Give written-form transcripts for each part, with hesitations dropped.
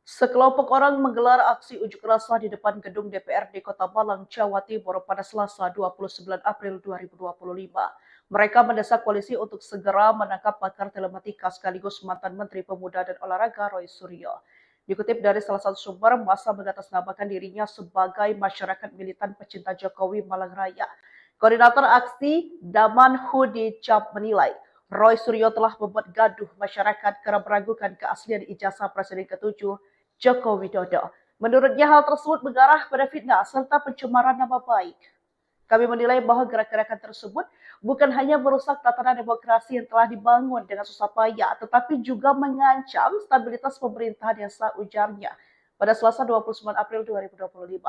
Sekelompok orang menggelar aksi unjuk rasa di depan gedung DPRD Kota Malang, Jawa Timur pada Selasa 29 April 2025. Mereka mendesak polisi untuk segera menangkap pakar telematika sekaligus mantan Menteri Pemuda dan Olahraga Roy Suryo. Dikutip dari salah satu sumber, masa mengatasnamakan dirinya sebagai masyarakat militan pecinta Jokowi Malang Raya. Koordinator aksi Daman Hudi Cap menilai Roy Suryo telah membuat gaduh masyarakat karena meragukan keaslian ijazah Presiden ke-7 Joko Widodo. Menurutnya hal tersebut mengarah pada fitnah serta pencemaran nama baik. Kami menilai bahwa gerak-gerakan tersebut bukan hanya merusak tatanan demokrasi yang telah dibangun dengan susah payah, tetapi juga mengancam stabilitas pemerintahan yang sah, ujarnya pada Selasa 29 April 2025.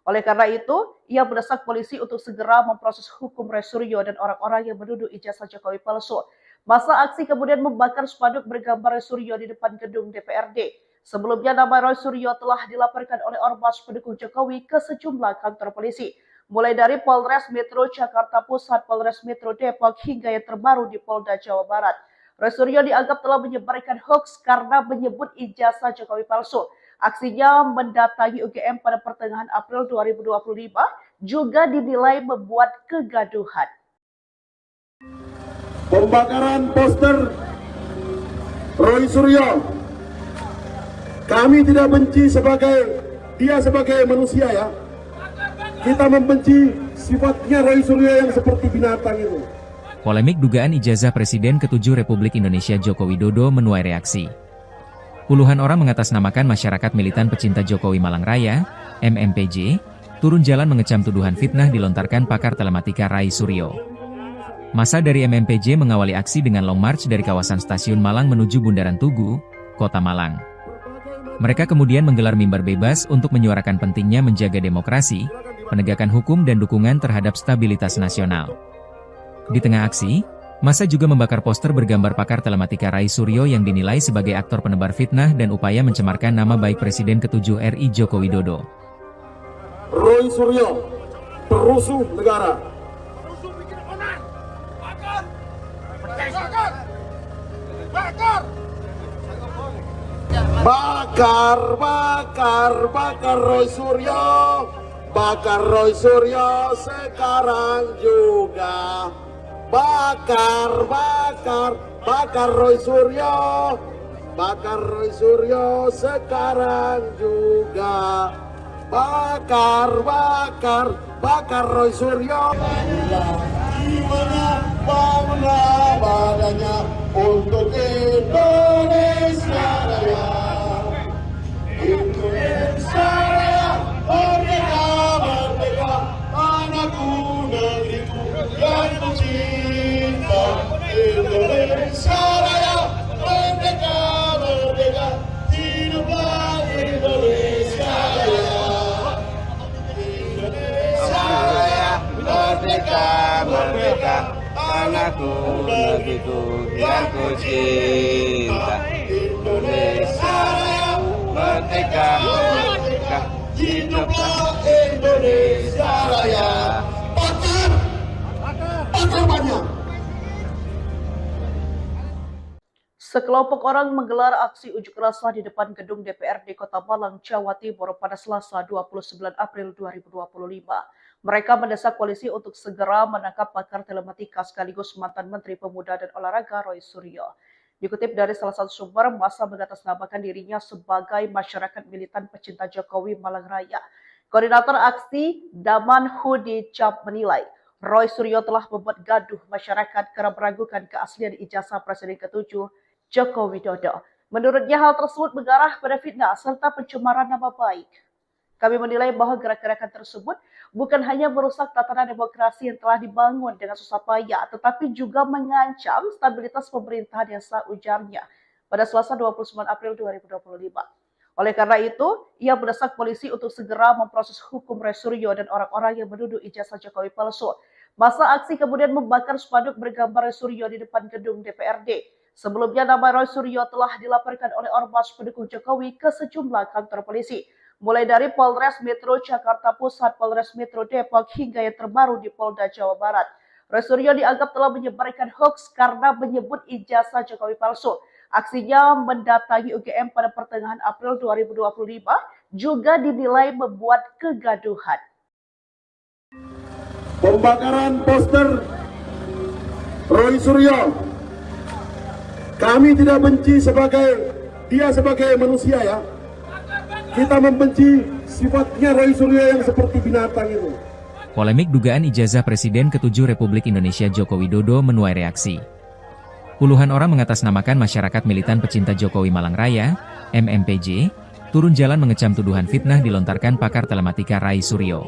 Oleh karena itu, ia mendesak polisi untuk segera memproses hukum Roy Suryo dan orang-orang yang menuduh ijazah Jokowi palsu. Masa aksi kemudian membakar spanduk bergambar Roy Suryo di depan gedung DPRD. Sebelumnya nama Roy Suryo telah dilaporkan oleh ormas pendukung Jokowi ke sejumlah kantor polisi, mulai dari Polres Metro Jakarta Pusat, Polres Metro Depok, hingga yang terbaru di Polda Jawa Barat. Roy Suryo dianggap telah menyebarkan hoax karena menyebut ijazah Jokowi palsu. Aksinya mendatangi UGM pada pertengahan April 2025 juga dinilai membuat kegaduhan. Pembakaran poster Roy Suryo, kami tidak benci dia sebagai manusia ya. Kita membenci sifatnya Roy Suryo yang seperti binatang itu. Polemik dugaan ijazah Presiden ke-7 Republik Indonesia Joko Widodo menuai reaksi. Puluhan orang mengatasnamakan masyarakat militan pecinta Jokowi Malang Raya, MMPJ, turun jalan mengecam tuduhan fitnah dilontarkan pakar telematika Roy Suryo. Massa dari MMPJ mengawali aksi dengan long march dari kawasan Stasiun Malang menuju Bundaran Tugu, Kota Malang. Mereka kemudian menggelar mimbar bebas untuk menyuarakan pentingnya menjaga demokrasi, penegakan hukum dan dukungan terhadap stabilitas nasional. Di tengah aksi, massa juga membakar poster bergambar pakar telematika Roy Suryo yang dinilai sebagai aktor penebar fitnah dan upaya mencemarkan nama baik Presiden ke-7 RI Joko Widodo. Roy Suryo, perusuh negara. Bakar Roy Suryo, bakar Roy Suryo sekarang juga. Bakar Roy Suryo, bakar Roy Suryo sekarang juga. Bakar Roy Suryo. Gimana bangunlah badannya untuk Indonesia Raya. Indonesia Raya, merdeka, merdeka, anakku, negeriku yang kucinta. Indonesia Raya, merdeka, merdeka, hiduplah Indonesia Raya. Indonesia Raya, merdeka, merdeka, anakku, negeriku yang kucinta. Indonesia Raya, merdeka, merdeka, hiduplah Indonesia Raya. Bakar banyak. Sekelompok orang menggelar aksi unjuk rasa di depan gedung DPRD Kota Malang, Jawa Timur pada Selasa 29 April 2025. Mereka mendesak polisi untuk segera menangkap pakar telematika sekaligus mantan Menteri Pemuda dan Olahraga Roy Suryo. Dikutip dari salah satu sumber, massa mengatasnamakan dirinya sebagai masyarakat militan pecinta Jokowi Malang Raya. Koordinator aksi Daman Hudi Cap menilai Roy Suryo telah membuat gaduh masyarakat karena meragukan keaslian ijazah Presiden ke-7 Joko Widodo. Menurutnya hal tersebut mengarah pada fitnah serta pencemaran nama baik. Kami menilai bahwa gerak-gerakan tersebut bukan hanya merusak tatanan demokrasi yang telah dibangun dengan susah payah, tetapi juga mengancam stabilitas pemerintahan yang sah, ujarnya pada Selasa 29 April 2025. Oleh karena itu, ia mendesak polisi untuk segera memproses hukum Roy Suryo dan orang-orang yang menuduh ijazah Jokowi palsu. Masa aksi kemudian membakar spanduk bergambar Roy Suryo di depan gedung DPRD. Sebelumnya nama Roy Suryo telah dilaporkan oleh ormas pendukung Jokowi ke sejumlah kantor polisi, mulai dari Polres Metro Jakarta Pusat, Polres Metro Depok, hingga yang terbaru di Polda Jawa Barat. Roy Suryo dianggap telah menyebarkan hoax karena menyebut ijazah Jokowi palsu. Aksinya mendatangi UGM pada pertengahan April 2025 juga dinilai membuat kegaduhan. Pembakaran poster Roy Suryo. Kami tidak benci dia sebagai manusia ya. Kita membenci sifatnya Roy Suryo yang seperti binatang itu. Polemik dugaan ijazah Presiden ke-7 Republik Indonesia Joko Widodo menuai reaksi. Puluhan orang mengatasnamakan masyarakat militan pecinta Jokowi Malang Raya, MMPJ, turun jalan mengecam tuduhan fitnah dilontarkan pakar telematika Rai Suryo.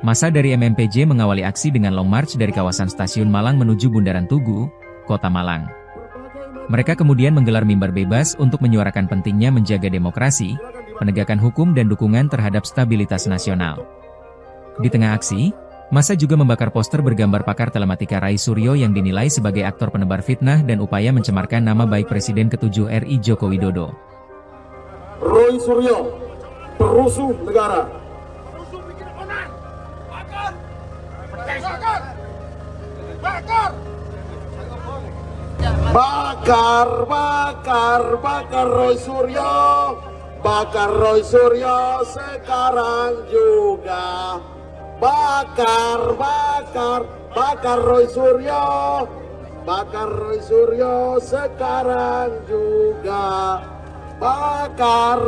Massa dari MMPJ mengawali aksi dengan long march dari kawasan Stasiun Malang menuju Bundaran Tugu, Kota Malang. Mereka kemudian menggelar mimbar bebas untuk menyuarakan pentingnya menjaga demokrasi, penegakan hukum dan dukungan terhadap stabilitas nasional. Di tengah aksi, massa juga membakar poster bergambar pakar telematika Rai Suryo yang dinilai sebagai aktor penebar fitnah dan upaya mencemarkan nama baik Presiden ke-7 RI Joko Widodo. Roy Suryo, perusuh negara. Bakar Roy Suryo, bakar Roy Suryo sekarang juga. Bakar Roy Suryo, bakar Roy Suryo sekarang juga. Bakar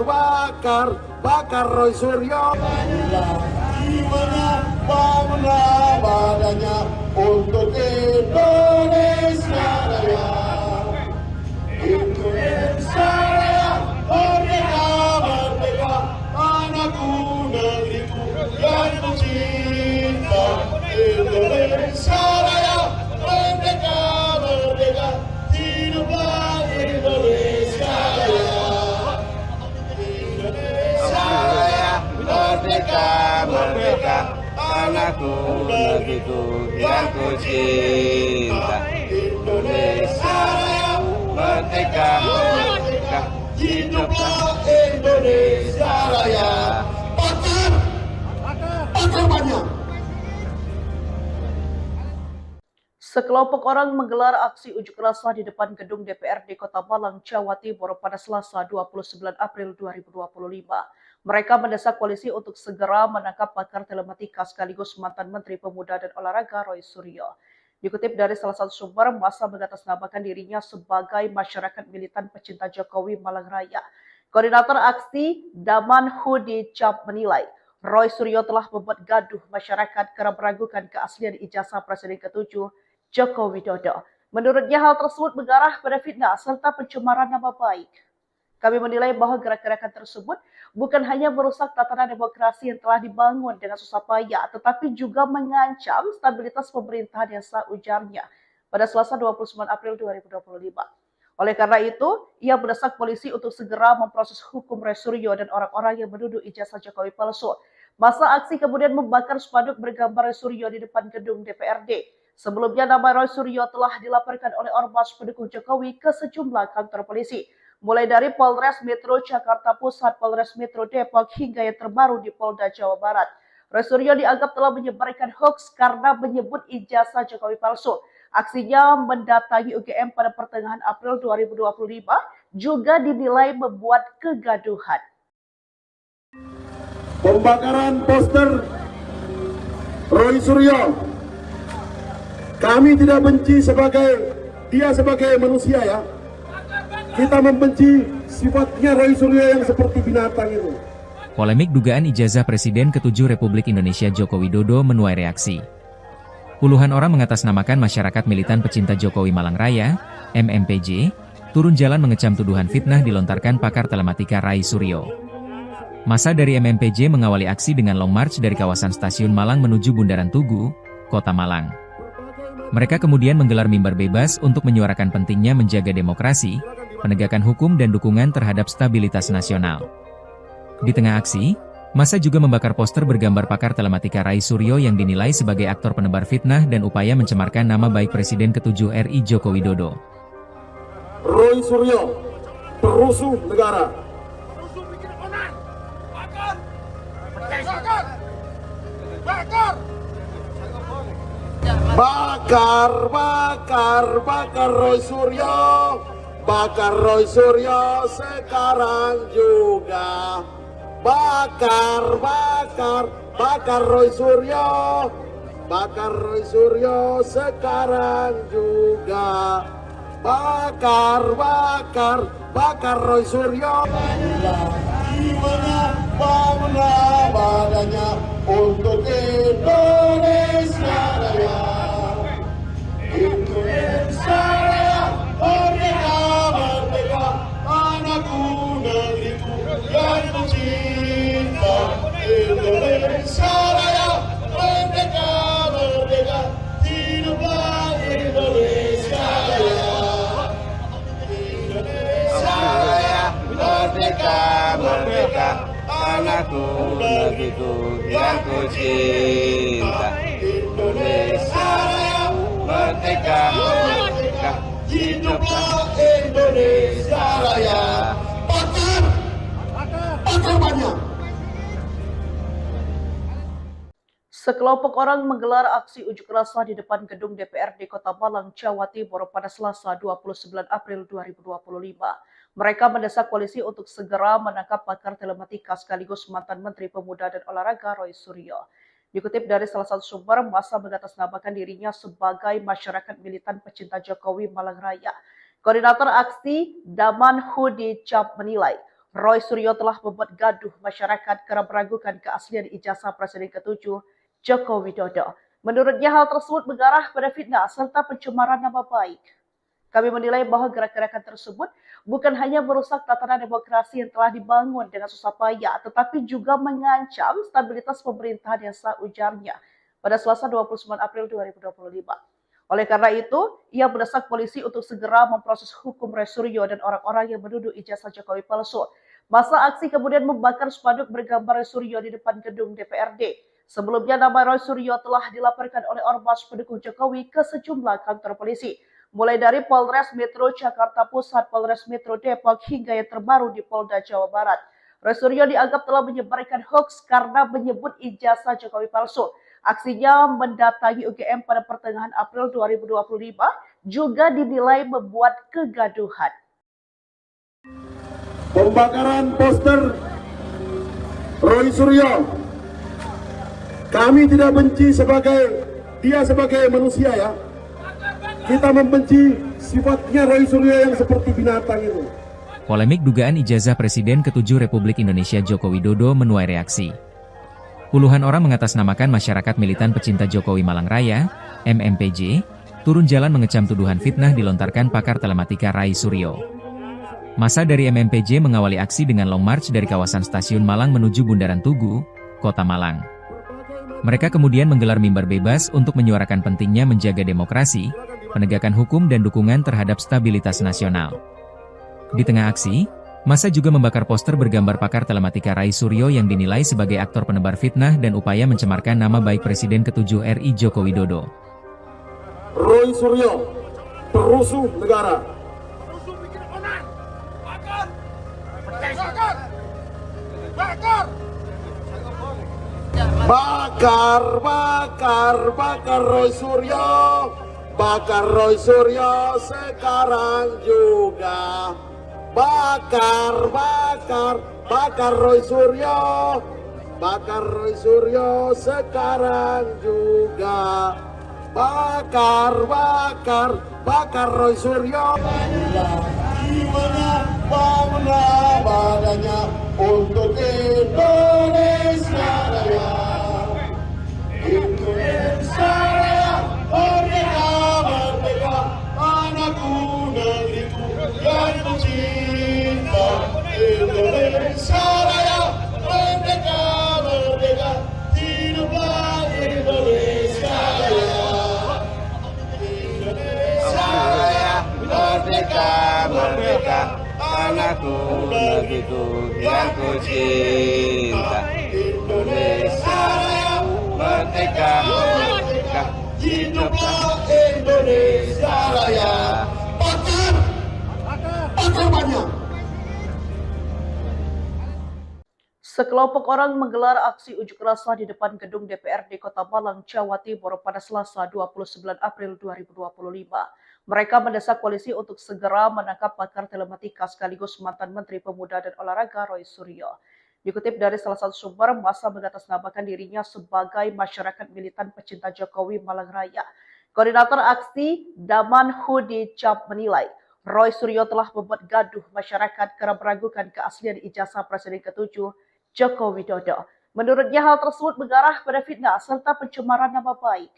Roy Suryo. Gimana badannya untuk Indonesia Raya. Indonesia Raya, merdeka, merdeka, anakku, negeriku yang kucinta. Indonesia Raya, merdeka, merdeka, hiduplah Indonesia Raya. Indonesia Raya, Merdeka, merdeka, anakku, negeriku yang kucinta. Indonesia Raya, merdeka, merdeka, hiduplah Indonesia Raya. Bakar banyak. Sekelompok orang menggelar aksi unjuk rasa di depan gedung DPRD Kota Malang, Jawa Timur pada Selasa 29 April 2025. Mereka mendesak polisi untuk segera menangkap pakar telematika sekaligus mantan Menteri Pemuda dan Olahraga Roy Suryo. Dikutip dari salah satu sumber, massa mengatasnamakan dirinya sebagai masyarakat militan pecinta Jokowi Malang Raya. Koordinator aksi Daman Hudi Cap menilai, Roy Suryo telah membuat gaduh masyarakat karena meragukan keaslian ijazah Presiden ke-7 Joko Widodo. Menurutnya hal tersebut mengarah pada fitnah serta pencemaran nama baik. Kami menilai bahwa gerakan tersebut bukan hanya merusak tatanan demokrasi yang telah dibangun dengan susah payah, tetapi juga mengancam stabilitas pemerintahan yang sah, ujarnya pada Selasa 29 April 2025. Oleh karena itu, ia mendesak polisi untuk segera memproses hukum Roy Suryo dan orang-orang yang menuduh ijazah Jokowi palsu. Massa aksi kemudian membakar spanduk bergambar Roy Suryo di depan gedung DPRD. Sebelumnya nama Roy Suryo telah dilaporkan oleh ormas pendukung Jokowi ke sejumlah kantor polisi, mulai dari Polres Metro Jakarta Pusat, Polres Metro Depok, hingga yang terbaru di Polda Jawa Barat. Roy Suryo dianggap telah menyebarkan hoaks karena menyebut ijazah Jokowi palsu. Aksinya mendatangi UGM pada pertengahan April 2025 juga dinilai membuat kegaduhan. Pembakaran poster Roy Suryo. Kami tidak benci dia sebagai manusia ya. Kita membenci sifatnya Roy Suryo yang seperti binatang itu. Polemik dugaan ijazah Presiden ke-7 Republik Indonesia Joko Widodo menuai reaksi. Puluhan orang mengatasnamakan masyarakat militan pecinta Jokowi Malang Raya, MMPJ, turun jalan mengecam tuduhan fitnah dilontarkan pakar telematika Rai Suryo. Massa dari MMPJ mengawali aksi dengan long march dari kawasan Stasiun Malang menuju Bundaran Tugu, Kota Malang. Mereka kemudian menggelar mimbar bebas untuk menyuarakan pentingnya menjaga demokrasi, penegakan hukum dan dukungan terhadap stabilitas nasional. Di tengah aksi, massa juga membakar poster bergambar pakar telematika Rai Suryo yang dinilai sebagai aktor penebar fitnah dan upaya mencemarkan nama baik Presiden ke-7 RI Joko Widodo. Roy Suryo, perusuh negara. Bakar Roy Suryo, bakar Roy Suryo sekarang juga. Bakar, bakar, bakar Roy Suryo. Bakar Roy Suryo sekarang juga. Bakar, bakar, bakar Roy Suryo. Jiwanya, bangunlah badannya untuk Indonesia Raya. Indonesia Raya, merdeka, merdeka, anakku, negeriku yang kucinta. Indonesia Raya, merdeka, merdeka, hiduplah Indonesia Raya. Indonesia Raya, Merdeka, merdeka, anakku, negeriku yang kucinta. Indonesia Raya, merdeka, merdeka, hiduplah Indonesia Raya. Bakar, bakar banyak. Sekelompok orang menggelar aksi unjuk rasa di depan gedung DPRD Kota Malang, Jawa Timur pada Selasa 29 April 2025. Mereka mendesak polisi untuk segera menangkap pakar telematika sekaligus mantan Menteri Pemuda dan Olahraga Roy Suryo. Dikutip dari salah satu sumber, massa mengatasnamakan dirinya sebagai masyarakat militan pecinta Jokowi Malang Raya. Koordinator aksi Daman Hudi Cap menilai, Roy Suryo telah membuat gaduh masyarakat karena meragukan keaslian ijazah Presiden ke-7 Joko Widodo. Menurutnya hal tersebut mengarah pada fitnah serta pencemaran nama baik. Kami menilai bahwa gerakan-gerakan tersebut bukan hanya merusak tatanan demokrasi yang telah dibangun dengan susah payah, tetapi juga mengancam stabilitas pemerintahan yang sah, ujarnya pada Selasa 29 April 2025. Oleh karena itu, ia mendesak polisi untuk segera memproses hukum Roy Suryo dan orang-orang yang menuduh ijazah Jokowi palsu. Masa aksi kemudian membakar spanduk bergambar Roy Suryo di depan gedung DPRD. Sebelumnya nama Roy Suryo telah dilaporkan oleh ormas pendukung Jokowi ke sejumlah kantor polisi, mulai dari Polres Metro Jakarta Pusat, Polres Metro Depok, hingga yang terbaru di Polda Jawa Barat. Roy Suryo dianggap telah menyebarkan hoaks karena menyebut ijazah Jokowi palsu. Aksinya mendatangi UGM pada pertengahan April 2025 juga dinilai membuat kegaduhan. Pembakaran poster Roy Suryo. Kami tidak benci dia sebagai manusia ya. Kita membenci sifatnya Roy Suryo yang seperti binatang itu. Polemik dugaan ijazah Presiden ke-7 Republik Indonesia Joko Widodo menuai reaksi. Puluhan orang mengatasnamakan masyarakat militan pecinta Jokowi Malang Raya, MMPJ, turun jalan mengecam tuduhan fitnah dilontarkan pakar telematika Roy Suryo. Massa dari MMPJ mengawali aksi dengan long march dari kawasan Stasiun Malang menuju Bundaran Tugu, Kota Malang. Mereka kemudian menggelar mimbar bebas untuk menyuarakan pentingnya menjaga demokrasi, penegakan hukum dan dukungan terhadap stabilitas nasional. Di tengah aksi, massa juga membakar poster bergambar pakar telematika Roy Suryo yang dinilai sebagai aktor penebar fitnah dan upaya mencemarkan nama baik Presiden ke-7 RI Joko Widodo. Roy Suryo, perusuh negara. Bakar, bakar, bakar Roy Suryo. Bakar Roy Suryo sekarang juga. Bakar, bakar, bakar Roy Suryo. Bakar Roy Suryo sekarang juga. Bakar, bakar, bakar Roy Suryo. Jiwanya, bangunlah badannya untuk Indonesia Raya. Indonesia Raya, merdeka, merdeka, anakku, negeriku yang kucinta. Indonesia Raya, merdeka, merdeka, hiduplah Indonesia Raya. Indonesia Raya, merdeka, merdeka, anakku, negeriku yang kucinta. Indonesia Raya, merdeka, merdeka, hiduplah Indonesia Raya. Bakar, bakar banyak. Sekelompok orang menggelar aksi unjuk rasa di depan gedung DPRD Kota Malang, Jawa Timur pada Selasa 29 April 2025. Mereka mendesak polisi untuk segera menangkap pakar telematika sekaligus mantan Menteri Pemuda dan Olahraga Roy Suryo. Dikutip dari salah satu sumber, massa mengatasnamakan dirinya sebagai masyarakat militan pecinta Jokowi Malang Raya. Koordinator aksi Daman Hudi Cap menilai, Roy Suryo telah membuat gaduh masyarakat karena meragukan keaslian ijazah Presiden ke-7 Joko Widodo. Menurutnya hal tersebut mengarah pada fitnah serta pencemaran nama baik.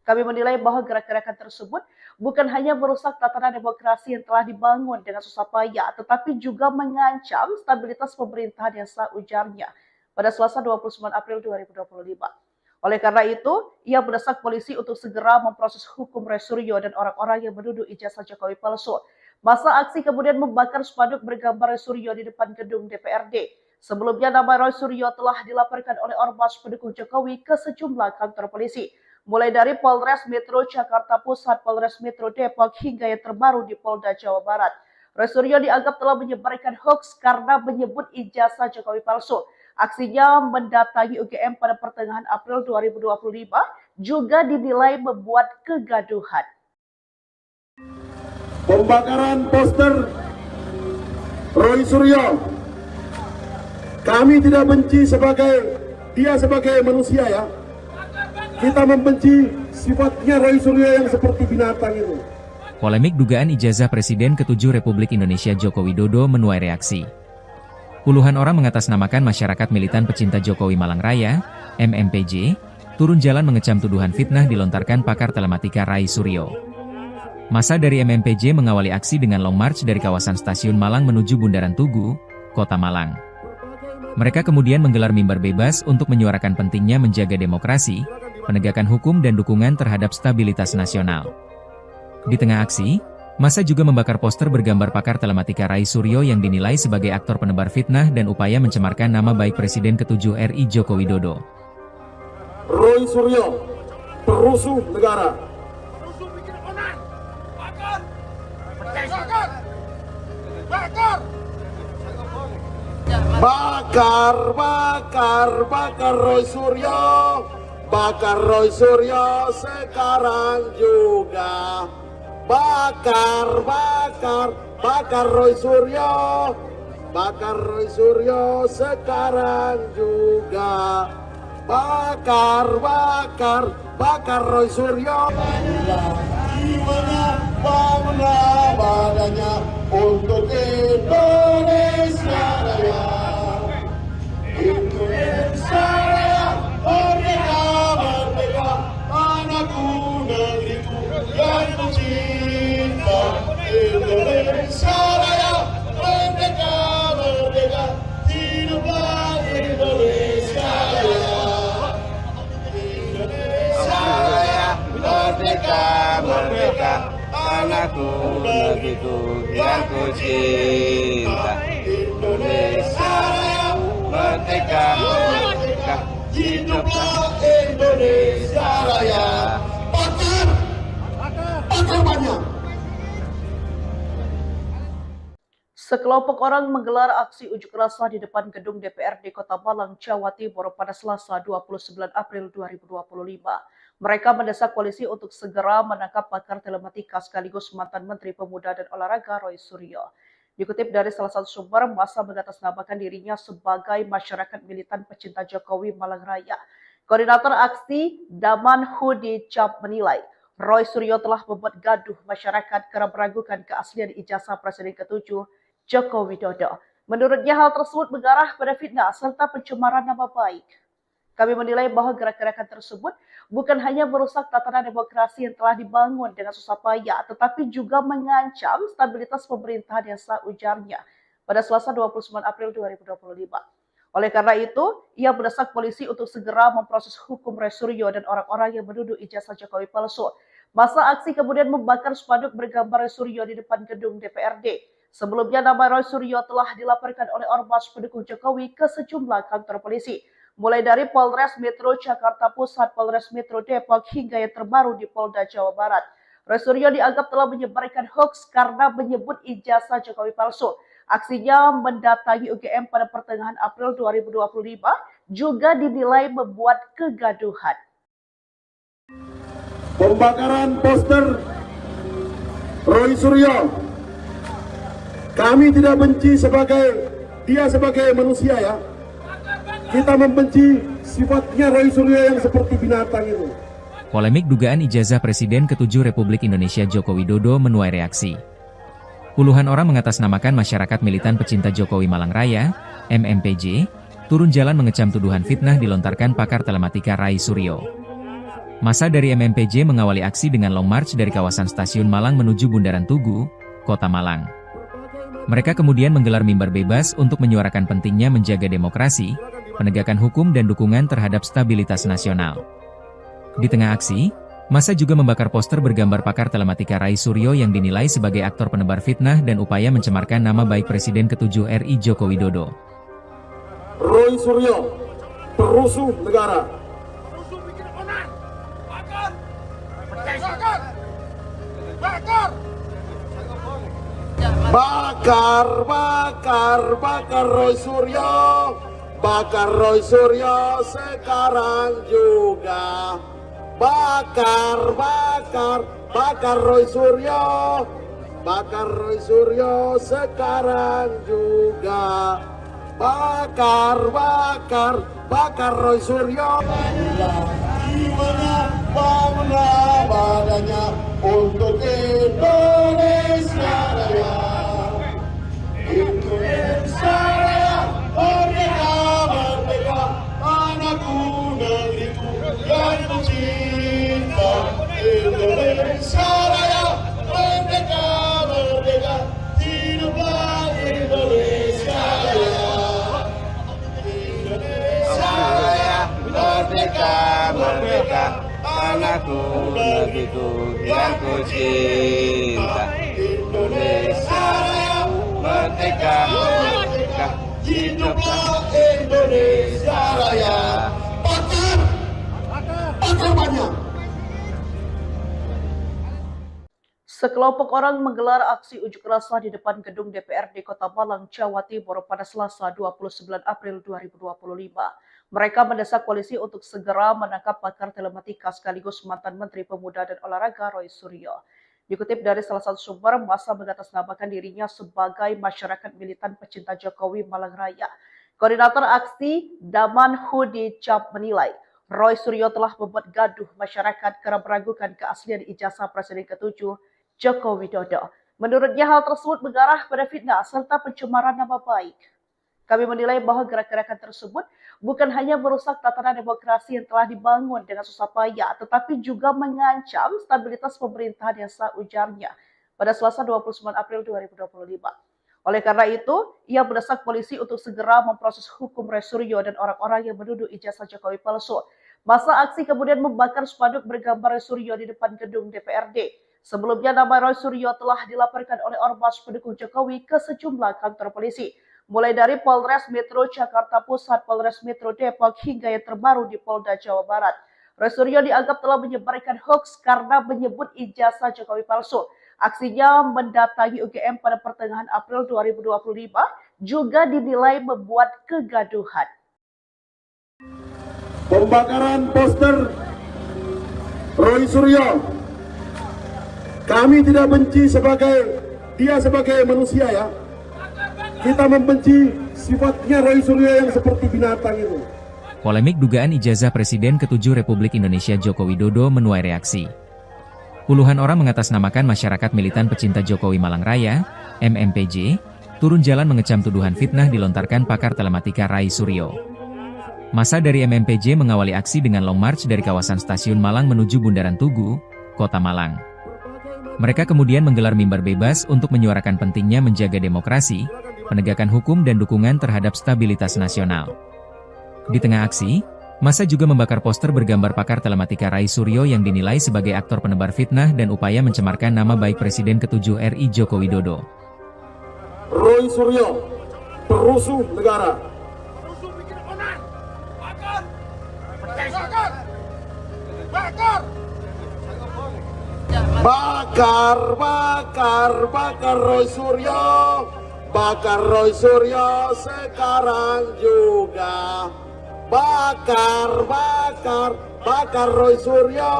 Kami menilai bahwa gerakan-gerakan tersebut bukan hanya merusak tatanan demokrasi yang telah dibangun dengan susah payah, tetapi juga mengancam stabilitas pemerintahan yang sah, ujarnya pada Selasa 29 April 2025. Oleh karena itu, ia mendesak polisi untuk segera memproses hukum Roy Suryo dan orang-orang yang menuduh ijazah Jokowi palsu. Masa aksi kemudian membakar spanduk bergambar Roy Suryo di depan gedung DPRD. Sebelumnya nama Roy Suryo telah dilaporkan oleh ormas pendukung Jokowi ke sejumlah kantor polisi, mulai dari Polres Metro Jakarta Pusat, Polres Metro Depok, hingga yang terbaru di Polda Jawa Barat. Roy Suryo dianggap telah menyebarkan hoaks karena menyebut ijazah Jokowi palsu. Aksinya mendatangi UGM pada pertengahan April 2025 juga dinilai membuat kegaduhan. Pembakaran poster Roy Suryo. Kami tidak benci dia sebagai manusia ya. Kita membenci sifatnya Roy Suryo yang seperti binatang itu. Polemik dugaan ijazah Presiden ke-7 Republik Indonesia Joko Widodo menuai reaksi. Puluhan orang mengatasnamakan masyarakat militan pecinta Jokowi Malang Raya, MMPJ, turun jalan mengecam tuduhan fitnah dilontarkan pakar telematika Roy Suryo. Massa dari MMPJ mengawali aksi dengan long march dari kawasan Stasiun Malang menuju Bundaran Tugu, Kota Malang. Mereka kemudian menggelar mimbar bebas untuk menyuarakan pentingnya menjaga demokrasi, penegakan hukum dan dukungan terhadap stabilitas nasional. Di tengah aksi, massa juga membakar poster bergambar pakar telematika Roy Suryo yang dinilai sebagai aktor penebar fitnah dan upaya mencemarkan nama baik Presiden ke-7 RI Joko Widodo. Roy Suryo, perusuh negara. Bakar Roy Suryo, bakar Roy Suryo sekarang juga. Bakar Roy Suryo, bakar Roy Suryo sekarang juga. Bakar Roy Suryo. Jiwanya, bangunlah badannya untuk Indonesia Raya. Indonesia Raya, merdeka, merdeka, tanahku, negeriku yang kucinta. Indonesia Raya, merdeka, merdeka, hiduplah Indonesia Raya. Indonesia Raya, Merdeka, merdeka, tanahku, negeriku yang kucinta. Indonesia Raya, merdeka, merdeka, hiduplah Indonesia Raya. Bakar banyak. Sekelompok orang menggelar aksi unjuk rasa di depan gedung DPRD Kota Malang, Jawa Timur pada Selasa 29 April 2025. Mereka mendesak polisi untuk segera menangkap pakar telematika sekaligus mantan Menteri Pemuda dan Olahraga Roy Suryo. Dikutip dari salah satu sumber, massa mengatasnamakan dirinya sebagai masyarakat militan pecinta Jokowi Malang Raya. Koordinator aksi Daman Hudi Cap menilai, Roy Suryo telah membuat gaduh masyarakat karena meragukan keaslian ijazah Presiden ke-7 Joko Widodo. Menurutnya hal tersebut mengarah pada fitnah serta pencemaran nama baik. Kami menilai bahwa gerakan-gerakan tersebut bukan hanya merusak tatanan demokrasi yang telah dibangun dengan susah payah, tetapi juga mengancam stabilitas pemerintahan yang sah, ujarnya pada Selasa 29 April 2025. Oleh karena itu, ia mendesak polisi untuk segera memproses hukum Roy Suryo dan orang-orang yang menuduh ijazah Jokowi palsu. Masa aksi kemudian membakar spanduk bergambar Roy Suryo di depan gedung DPRD. Sebelumnya nama Roy Suryo telah dilaporkan oleh ormas pendukung Jokowi ke sejumlah kantor polisi, mulai dari Polres Metro Jakarta Pusat, Polres Metro Depok, hingga yang terbaru di Polda Jawa Barat. Roy Suryo dianggap telah menyebarkan hoaks karena menyebut ijazah Jokowi palsu. Aksinya mendatangi UGM pada pertengahan April 2025 juga dinilai membuat kegaduhan. Pembakaran poster Roy Suryo. Kami tidak benci dia sebagai manusia ya. Kita membenci sifatnya Roy Suryo yang seperti binatang itu. Polemik dugaan ijazah Presiden ke-7 Republik Indonesia Joko Widodo menuai reaksi. Puluhan orang mengatasnamakan masyarakat militan pecinta Jokowi Malang Raya, MMPJ, turun jalan mengecam tuduhan fitnah dilontarkan pakar telematika Rai Suryo. Massa dari MMPJ mengawali aksi dengan long march dari kawasan Stasiun Malang menuju Bundaran Tugu, Kota Malang. Mereka kemudian menggelar mimbar bebas untuk menyuarakan pentingnya menjaga demokrasi, penegakan hukum dan dukungan terhadap stabilitas nasional. Di tengah aksi, massa juga membakar poster bergambar pakar telematika Rai Suryo yang dinilai sebagai aktor penebar fitnah dan upaya mencemarkan nama baik Presiden ke-7 RI Joko Widodo. Roy Suryo, perusuh negara. Bakar Roy Suryo. Bakar Roy Suryo sekarang juga. Bakar Roy Suryo. Bakar Roy Suryo sekarang juga. Bakar Roy Suryo. Jiwanya, bangunlah badannya untuk Indonesia Raya. Indonesia Raya, merdeka, merdeka, anakku, negeriku yang kucinta. Indonesia Raya, merdeka, merdeka, hiduplah Indonesia Raya. Indonesia Raya, Merdeka, merdeka, anakku, negeriku yang kucinta. Indonesia Raya, merdeka, merdeka, hiduplah Indonesia Raya. Bakar banyak. Sekelompok orang menggelar aksi unjuk rasa di depan gedung DPRD Kota Malang, Jawa Timur pada Selasa 29 April 2025. Mereka mendesak polisi untuk segera menangkap pakar telematika sekaligus mantan Menteri Pemuda dan Olahraga Roy Suryo. Dikutip dari salah satu sumber, massa mengatasnamakan dirinya sebagai masyarakat militan pecinta Jokowi Malang Raya. Koordinator aksi Daman Hudi Cap menilai, Roy Suryo telah membuat gaduh masyarakat karena meragukan keaslian ijazah Presiden ke-7 Joko Widodo. Menurutnya hal tersebut mengarah pada fitnah serta pencemaran nama baik. Kami menilai bahwa gerak-gerakan tersebut bukan hanya merusak tatanan demokrasi yang telah dibangun dengan susah payah, tetapi juga mengancam stabilitas pemerintahan yang sah, ujarnya pada Selasa 29 April 2025. Oleh karena itu, ia mendesak polisi untuk segera memproses hukum Roy Suryo dan orang-orang yang menuduh ijazah Jokowi palsu. Masa aksi kemudian membakar spanduk bergambar Roy Suryo di depan gedung DPRD. Sebelumnya nama Roy Suryo telah dilaporkan oleh ormas pendukung Jokowi ke sejumlah kantor polisi, mulai dari Polres Metro Jakarta Pusat, Polres Metro Depok, hingga yang terbaru di Polda Jawa Barat. Roy Suryo dianggap telah menyebarkan hoaks karena menyebut ijazah Jokowi palsu. Aksinya mendatangi UGM pada pertengahan April 2025 juga dinilai membuat kegaduhan. Pembakaran poster Roy Suryo. Kami tidak benci dia sebagai manusia ya. Kita membenci sifatnya Roy Suryo yang seperti binatang itu. Polemik dugaan ijazah Presiden ke-7 Republik Indonesia Joko Widodo menuai reaksi. Puluhan orang mengatasnamakan masyarakat militan pecinta Jokowi Malang Raya, MMPJ, turun jalan mengecam tuduhan fitnah dilontarkan pakar telematika Rai Suryo. Massa dari MMPJ mengawali aksi dengan long march dari kawasan Stasiun Malang menuju Bundaran Tugu, Kota Malang. Mereka kemudian menggelar mimbar bebas untuk menyuarakan pentingnya menjaga demokrasi, penegakan hukum dan dukungan terhadap stabilitas nasional. Di tengah aksi, massa juga membakar poster bergambar pakar telematika Rai Suryo yang dinilai sebagai aktor penebar fitnah dan upaya mencemarkan nama baik Presiden ke-7 RI Joko Widodo. Roy Suryo, perusuh negara. Bakar Roy Suryo. Bakar Roy Suryo sekarang juga. Bakar Roy Suryo.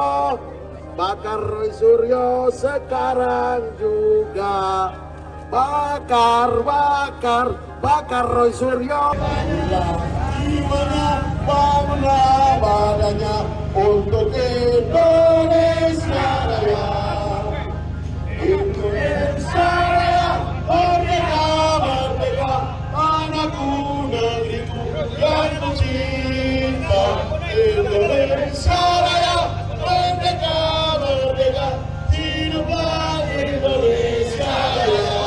bakar Roy Suryo sekarang juga. Bakar, bakar, bakar Roy Suryo. Gimana bangunlah badannya untuk Indonesia Raya. Indonesia Raya, merdeka, merdeka, anakku, negeriku yang kucinta. Indonesia Raya, merdeka, merdeka, hiduplah Indonesia Raya.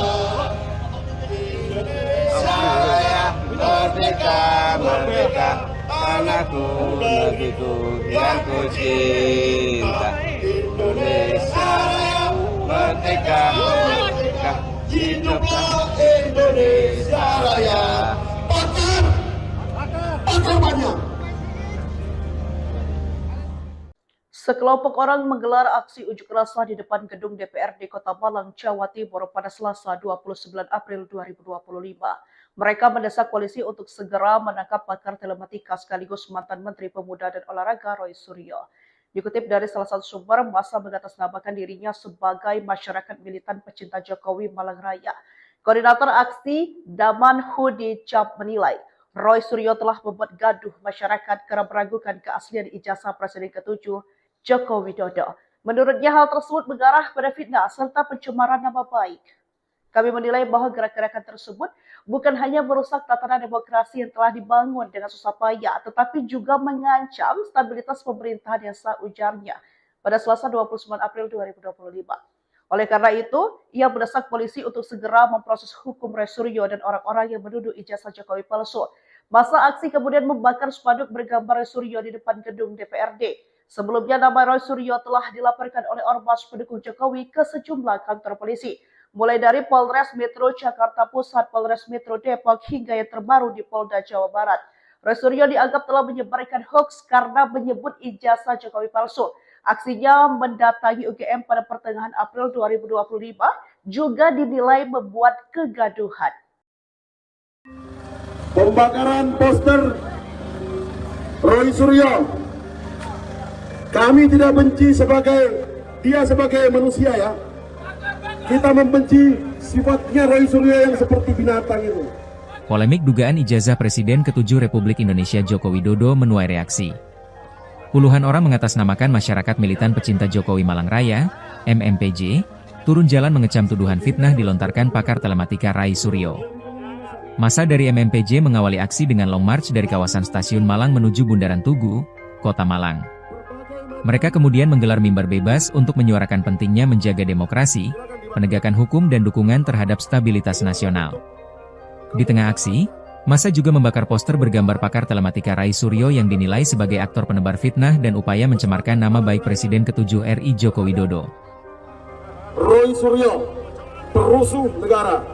Indonesia Raya, Merdeka, merdeka, anakku, negeriku yang kucinta. Indonesia Raya, merdeka, merdeka, hiduplah Indonesia Raya. Bakar, bakar banyak. Sekelompok orang menggelar aksi unjuk rasa di depan gedung DPRD Kota Malang, Jawa Timur pada Selasa 29 April 2025. Mereka mendesak polisi untuk segera menangkap pakar telematika sekaligus mantan Menteri Pemuda dan Olahraga Roy Suryo. Dikutip dari salah satu sumber, massa mengatasnamakan dirinya sebagai masyarakat militan pecinta Jokowi Malang Raya. Koordinator aksi Daman Hudi Cap menilai, Roy Suryo telah membuat gaduh masyarakat karena meragukan keaslian ijazah Presiden ke-7 Joko Widodo. Menurutnya hal tersebut mengarah pada fitnah serta pencemaran nama baik. Kami menilai bahwa gerak-gerakan tersebut bukan hanya merusak tatanan demokrasi yang telah dibangun dengan susah payah, tetapi juga mengancam stabilitas pemerintahan yang sah, ujarnya pada Selasa 29 April 2025. Oleh karena itu, ia mendesak polisi untuk segera memproses hukum Roy Suryo dan orang-orang yang menuduh ijazah Jokowi palsu. Masa aksi kemudian membakar spanduk bergambar Roy Suryo di depan gedung DPRD. Sebelumnya nama Roy Suryo telah dilaporkan oleh ormas pendukung Jokowi ke sejumlah kantor polisi, mulai dari Polres Metro Jakarta Pusat, Polres Metro Depok, hingga yang terbaru di Polda Jawa Barat. Roy Suryo dianggap telah menyebarkan hoaks karena menyebut ijazah Jokowi palsu. Aksinya mendatangi UGM pada pertengahan April 2025 juga dinilai membuat kegaduhan. Pembakaran poster Roy Suryo. Kami tidak benci dia sebagai manusia ya. Kita membenci sifatnya Roy Suryo yang seperti binatang itu. Polemik dugaan ijazah Presiden ke-7 Republik Indonesia Joko Widodo menuai reaksi. Puluhan orang mengatasnamakan masyarakat militan pecinta Jokowi Malang Raya, MMPJ, turun jalan mengecam tuduhan fitnah dilontarkan pakar telematika Roy Suryo. Massa dari MMPJ mengawali aksi dengan long march dari kawasan Stasiun Malang menuju Bundaran Tugu, Kota Malang. Mereka kemudian menggelar mimbar bebas untuk menyuarakan pentingnya menjaga demokrasi, penegakan hukum dan dukungan terhadap stabilitas nasional. Di tengah aksi, massa juga membakar poster bergambar pakar telematika Roy Suryo yang dinilai sebagai aktor penebar fitnah dan upaya mencemarkan nama baik Presiden ke-7 RI Joko Widodo. Roy Suryo, perusuh negara.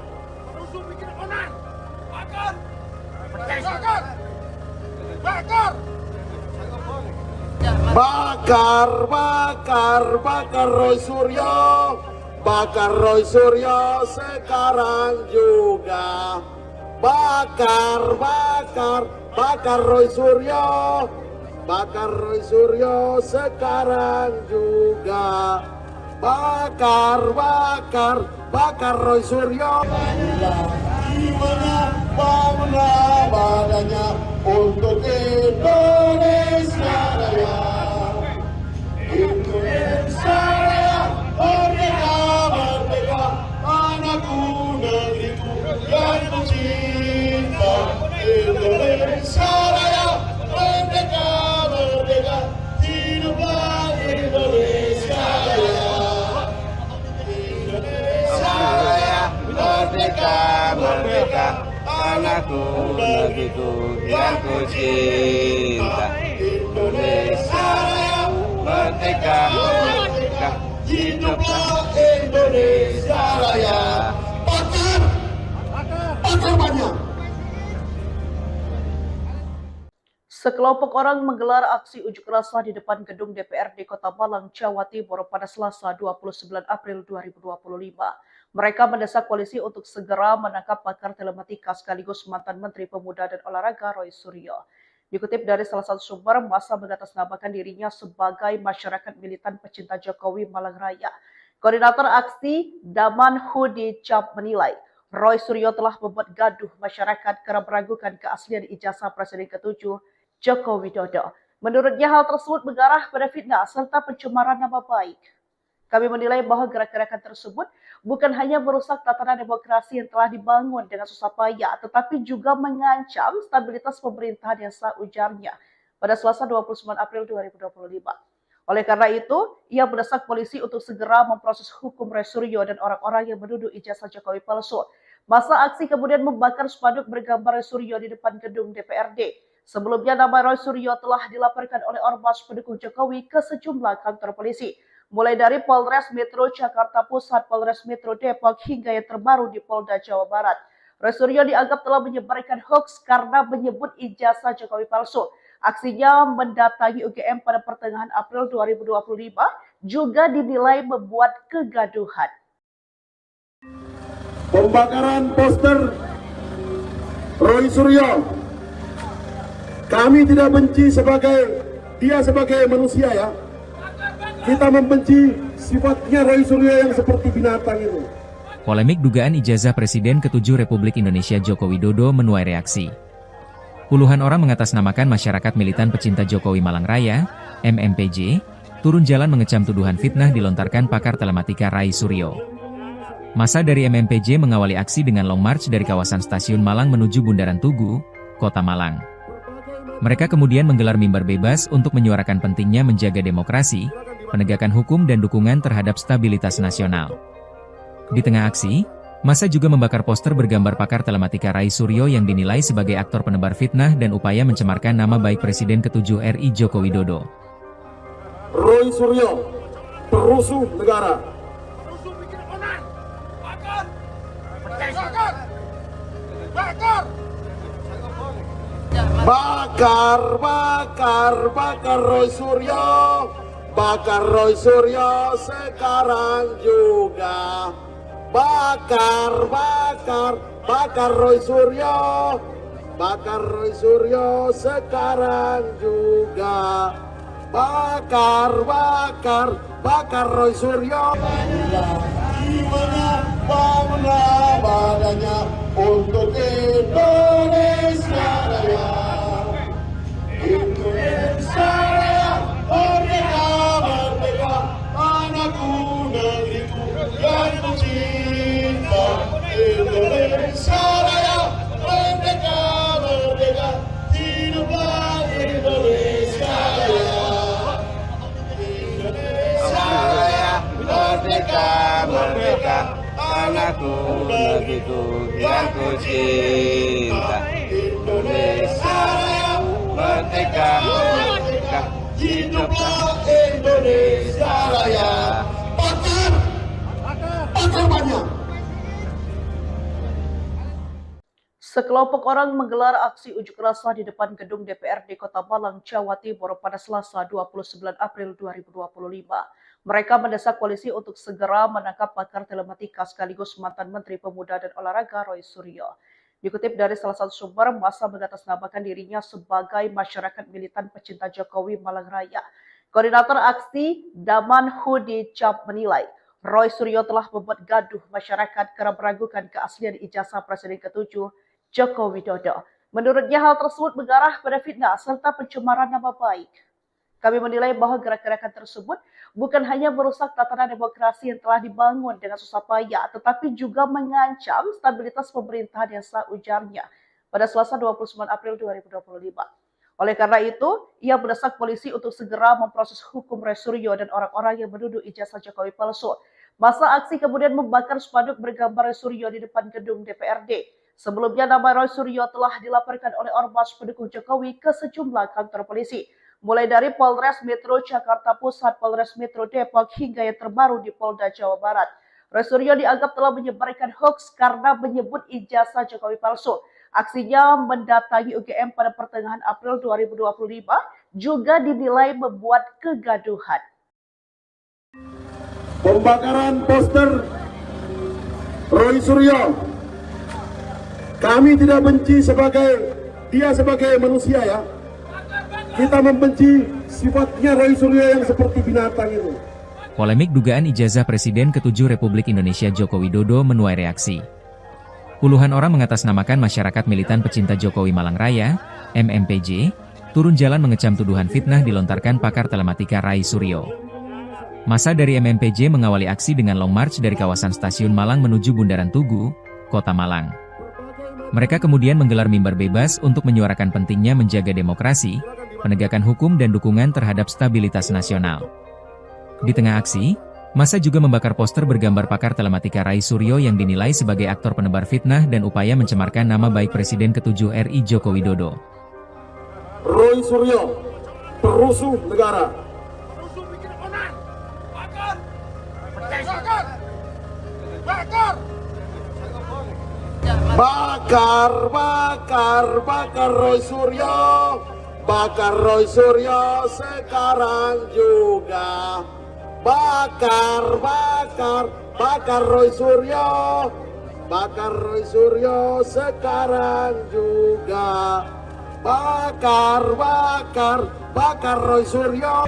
Bakar, bakar, bakar Roy Suryo. Bakar Roy Suryo sekarang juga. Bakar, bakar, bakar Roy Suryo. Bakar Roy Suryo sekarang juga. Bakar, bakar, bakar Roy Suryo. Gimana bangunlah badannya untuk Indonesia Raya. Indonesia Raya, merdeka, merdeka, anakku, negeriku yang kucinta. Indonesia Raya, merdeka, merdeka, hiduplah Indonesia Raya. Indonesia Raya, merdeka, merdeka, anakku, negeriku yang kucinta. Indonesia Raya, merdeka, merdeka, hiduplah Indonesia Raya. Bakar, bakar banyak. Sekelompok orang menggelar aksi unjuk rasa di depan gedung DPRD Kota Malang, Jawa Timur pada Selasa 29 April 2025. Mereka mendesak polisi untuk segera menangkap pakar telematika sekaligus mantan Menteri Pemuda dan Olahraga Roy Suryo. Dikutip dari salah satu sumber, massa mengatasnamakan dirinya sebagai masyarakat militan pecinta Jokowi Malang Raya. Koordinator aksi Daman Hudi Cap menilai, Roy Suryo telah membuat gaduh masyarakat karena meragukan keaslian ijazah Presiden ke-7 Joko Widodo. Menurutnya hal tersebut mengarah pada fitnah serta pencemaran nama baik. Kami menilai bahwa gerak-gerakan tersebut bukan hanya merusak tatanan demokrasi yang telah dibangun dengan susah payah, tetapi juga mengancam stabilitas pemerintahan yang sah, ujarnya pada Selasa 29 April 2025. Oleh karena itu, ia mendesak polisi untuk segera memproses hukum Roy Suryo dan orang-orang yang menuduh ijazah Jokowi palsu. Masa aksi kemudian membakar spanduk bergambar Roy Suryo di depan gedung DPRD. Sebelumnya nama Roy Suryo telah dilaporkan oleh ormas pendukung Jokowi ke sejumlah kantor polisi, mulai dari Polres Metro Jakarta Pusat, Polres Metro Depok, hingga yang terbaru di Polda Jawa Barat. Roy Suryo dianggap telah menyebarkan hoaks karena menyebut ijazah Jokowi palsu. Aksinya mendatangi UGM pada pertengahan April 2025 juga dinilai membuat kegaduhan. Pembakaran poster Roy Suryo. Kami tidak benci dia sebagai manusia ya. Kita membenci sifatnya Roy Suryo yang seperti binatang itu. Polemik dugaan ijazah Presiden ke-7 Republik Indonesia Joko Widodo menuai reaksi. Puluhan orang mengatasnamakan masyarakat militan pecinta Jokowi Malang Raya, MMPJ, turun jalan mengecam tuduhan fitnah dilontarkan pakar telematika Roy Suryo. Massa dari MMPJ mengawali aksi dengan long march dari kawasan Stasiun Malang menuju Bundaran Tugu, Kota Malang. Mereka kemudian menggelar mimbar bebas untuk menyuarakan pentingnya menjaga demokrasi, penegakan hukum dan dukungan terhadap stabilitas nasional. Di tengah aksi, massa juga membakar poster bergambar pakar telematika Roy Suryo yang dinilai sebagai aktor penebar fitnah dan upaya mencemarkan nama baik Presiden ke-7 RI Joko Widodo. Roy Suryo, perusuh negara. Bakar Roy Suryo. Bakar Roy Suryo sekarang juga. Bakar Roy Suryo. Bakar Roy Suryo sekarang juga. Bakar Roy Suryo. Gimana bangunlah badannya untuk Indonesia Raya. Indonesia Raya, merdeka, merdeka, anakku, negeriku yang kucinta. Indonesia Raya, merdeka, merdeka, hiduplah Indonesia Raya. Indonesia Raya, Merdeka, merdeka, anakku, negeriku yang kucinta. Indonesia Raya, merdeka, merdeka, hiduplah Indonesia Raya. Bakar banyak. Sekelompok orang menggelar aksi unjuk rasa di depan gedung DPRD Kota Malang, Jawa Timur pada Selasa 29 April 2025. Mereka mendesak polisi untuk segera menangkap pakar telematika sekaligus mantan Menteri Pemuda dan Olahraga Roy Suryo. Dikutip dari salah satu sumber, massa mengatasnamakan dirinya sebagai masyarakat militan pecinta Jokowi Malang Raya. Koordinator aksi Daman Hudi Cap menilai, Roy Suryo telah membuat gaduh masyarakat karena meragukan keaslian ijazah Presiden ke-7 Joko Widodo. Menurutnya hal tersebut mengarah pada fitnah serta pencemaran nama baik. Kami menilai bahwa gerak-gerakan tersebut bukan hanya merusak tatanan demokrasi yang telah dibangun dengan susah payah, tetapi juga mengancam stabilitas pemerintahan yang sah, ujarnya pada Selasa 29 April 2025. Oleh karena itu, ia mendesak polisi untuk segera memproses hukum Roy Suryo dan orang-orang yang menuduh ijazah Jokowi palsu. Masa aksi kemudian membakar spanduk bergambar Roy Suryo di depan gedung DPRD. Sebelumnya nama Roy Suryo telah dilaporkan oleh ormas pendukung Jokowi ke sejumlah kantor polisi, mulai dari Polres Metro Jakarta Pusat, Polres Metro Depok, hingga yang terbaru di Polda Jawa Barat. Roy Suryo dianggap telah menyebarkan hoaks karena menyebut ijazah Jokowi palsu. Aksinya mendatangi UGM pada pertengahan April 2025 juga dinilai membuat kegaduhan. Pembakaran poster Roy Suryo. Kami tidak benci dia sebagai manusia ya. kita membenci sifatnya Roy Suryo yang seperti binatang itu. Polemik dugaan ijazah Presiden ke-7 Republik Indonesia Joko Widodo menuai reaksi. Puluhan orang mengatasnamakan masyarakat militan pecinta Jokowi Malang Raya, MMPJ, turun jalan mengecam tuduhan fitnah dilontarkan pakar telematika Rai Suryo. Massa dari MMPJ mengawali aksi dengan long march dari kawasan Stasiun Malang menuju Bundaran Tugu, Kota Malang. Mereka kemudian menggelar mimbar bebas untuk menyuarakan pentingnya menjaga demokrasi, penegakan hukum dan dukungan terhadap stabilitas nasional. Di tengah aksi, massa juga membakar poster bergambar pakar telematika Rai Suryo yang dinilai sebagai aktor penebar fitnah dan upaya mencemarkan nama baik Presiden ke-7 RI Joko Widodo. Roy Suryo, perusuh negara. Bakar Roy Suryo, bakar Roy Suryo sekarang juga. Bakar Roy Suryo, bakar Roy Suryo sekarang juga. Bakar Roy Suryo.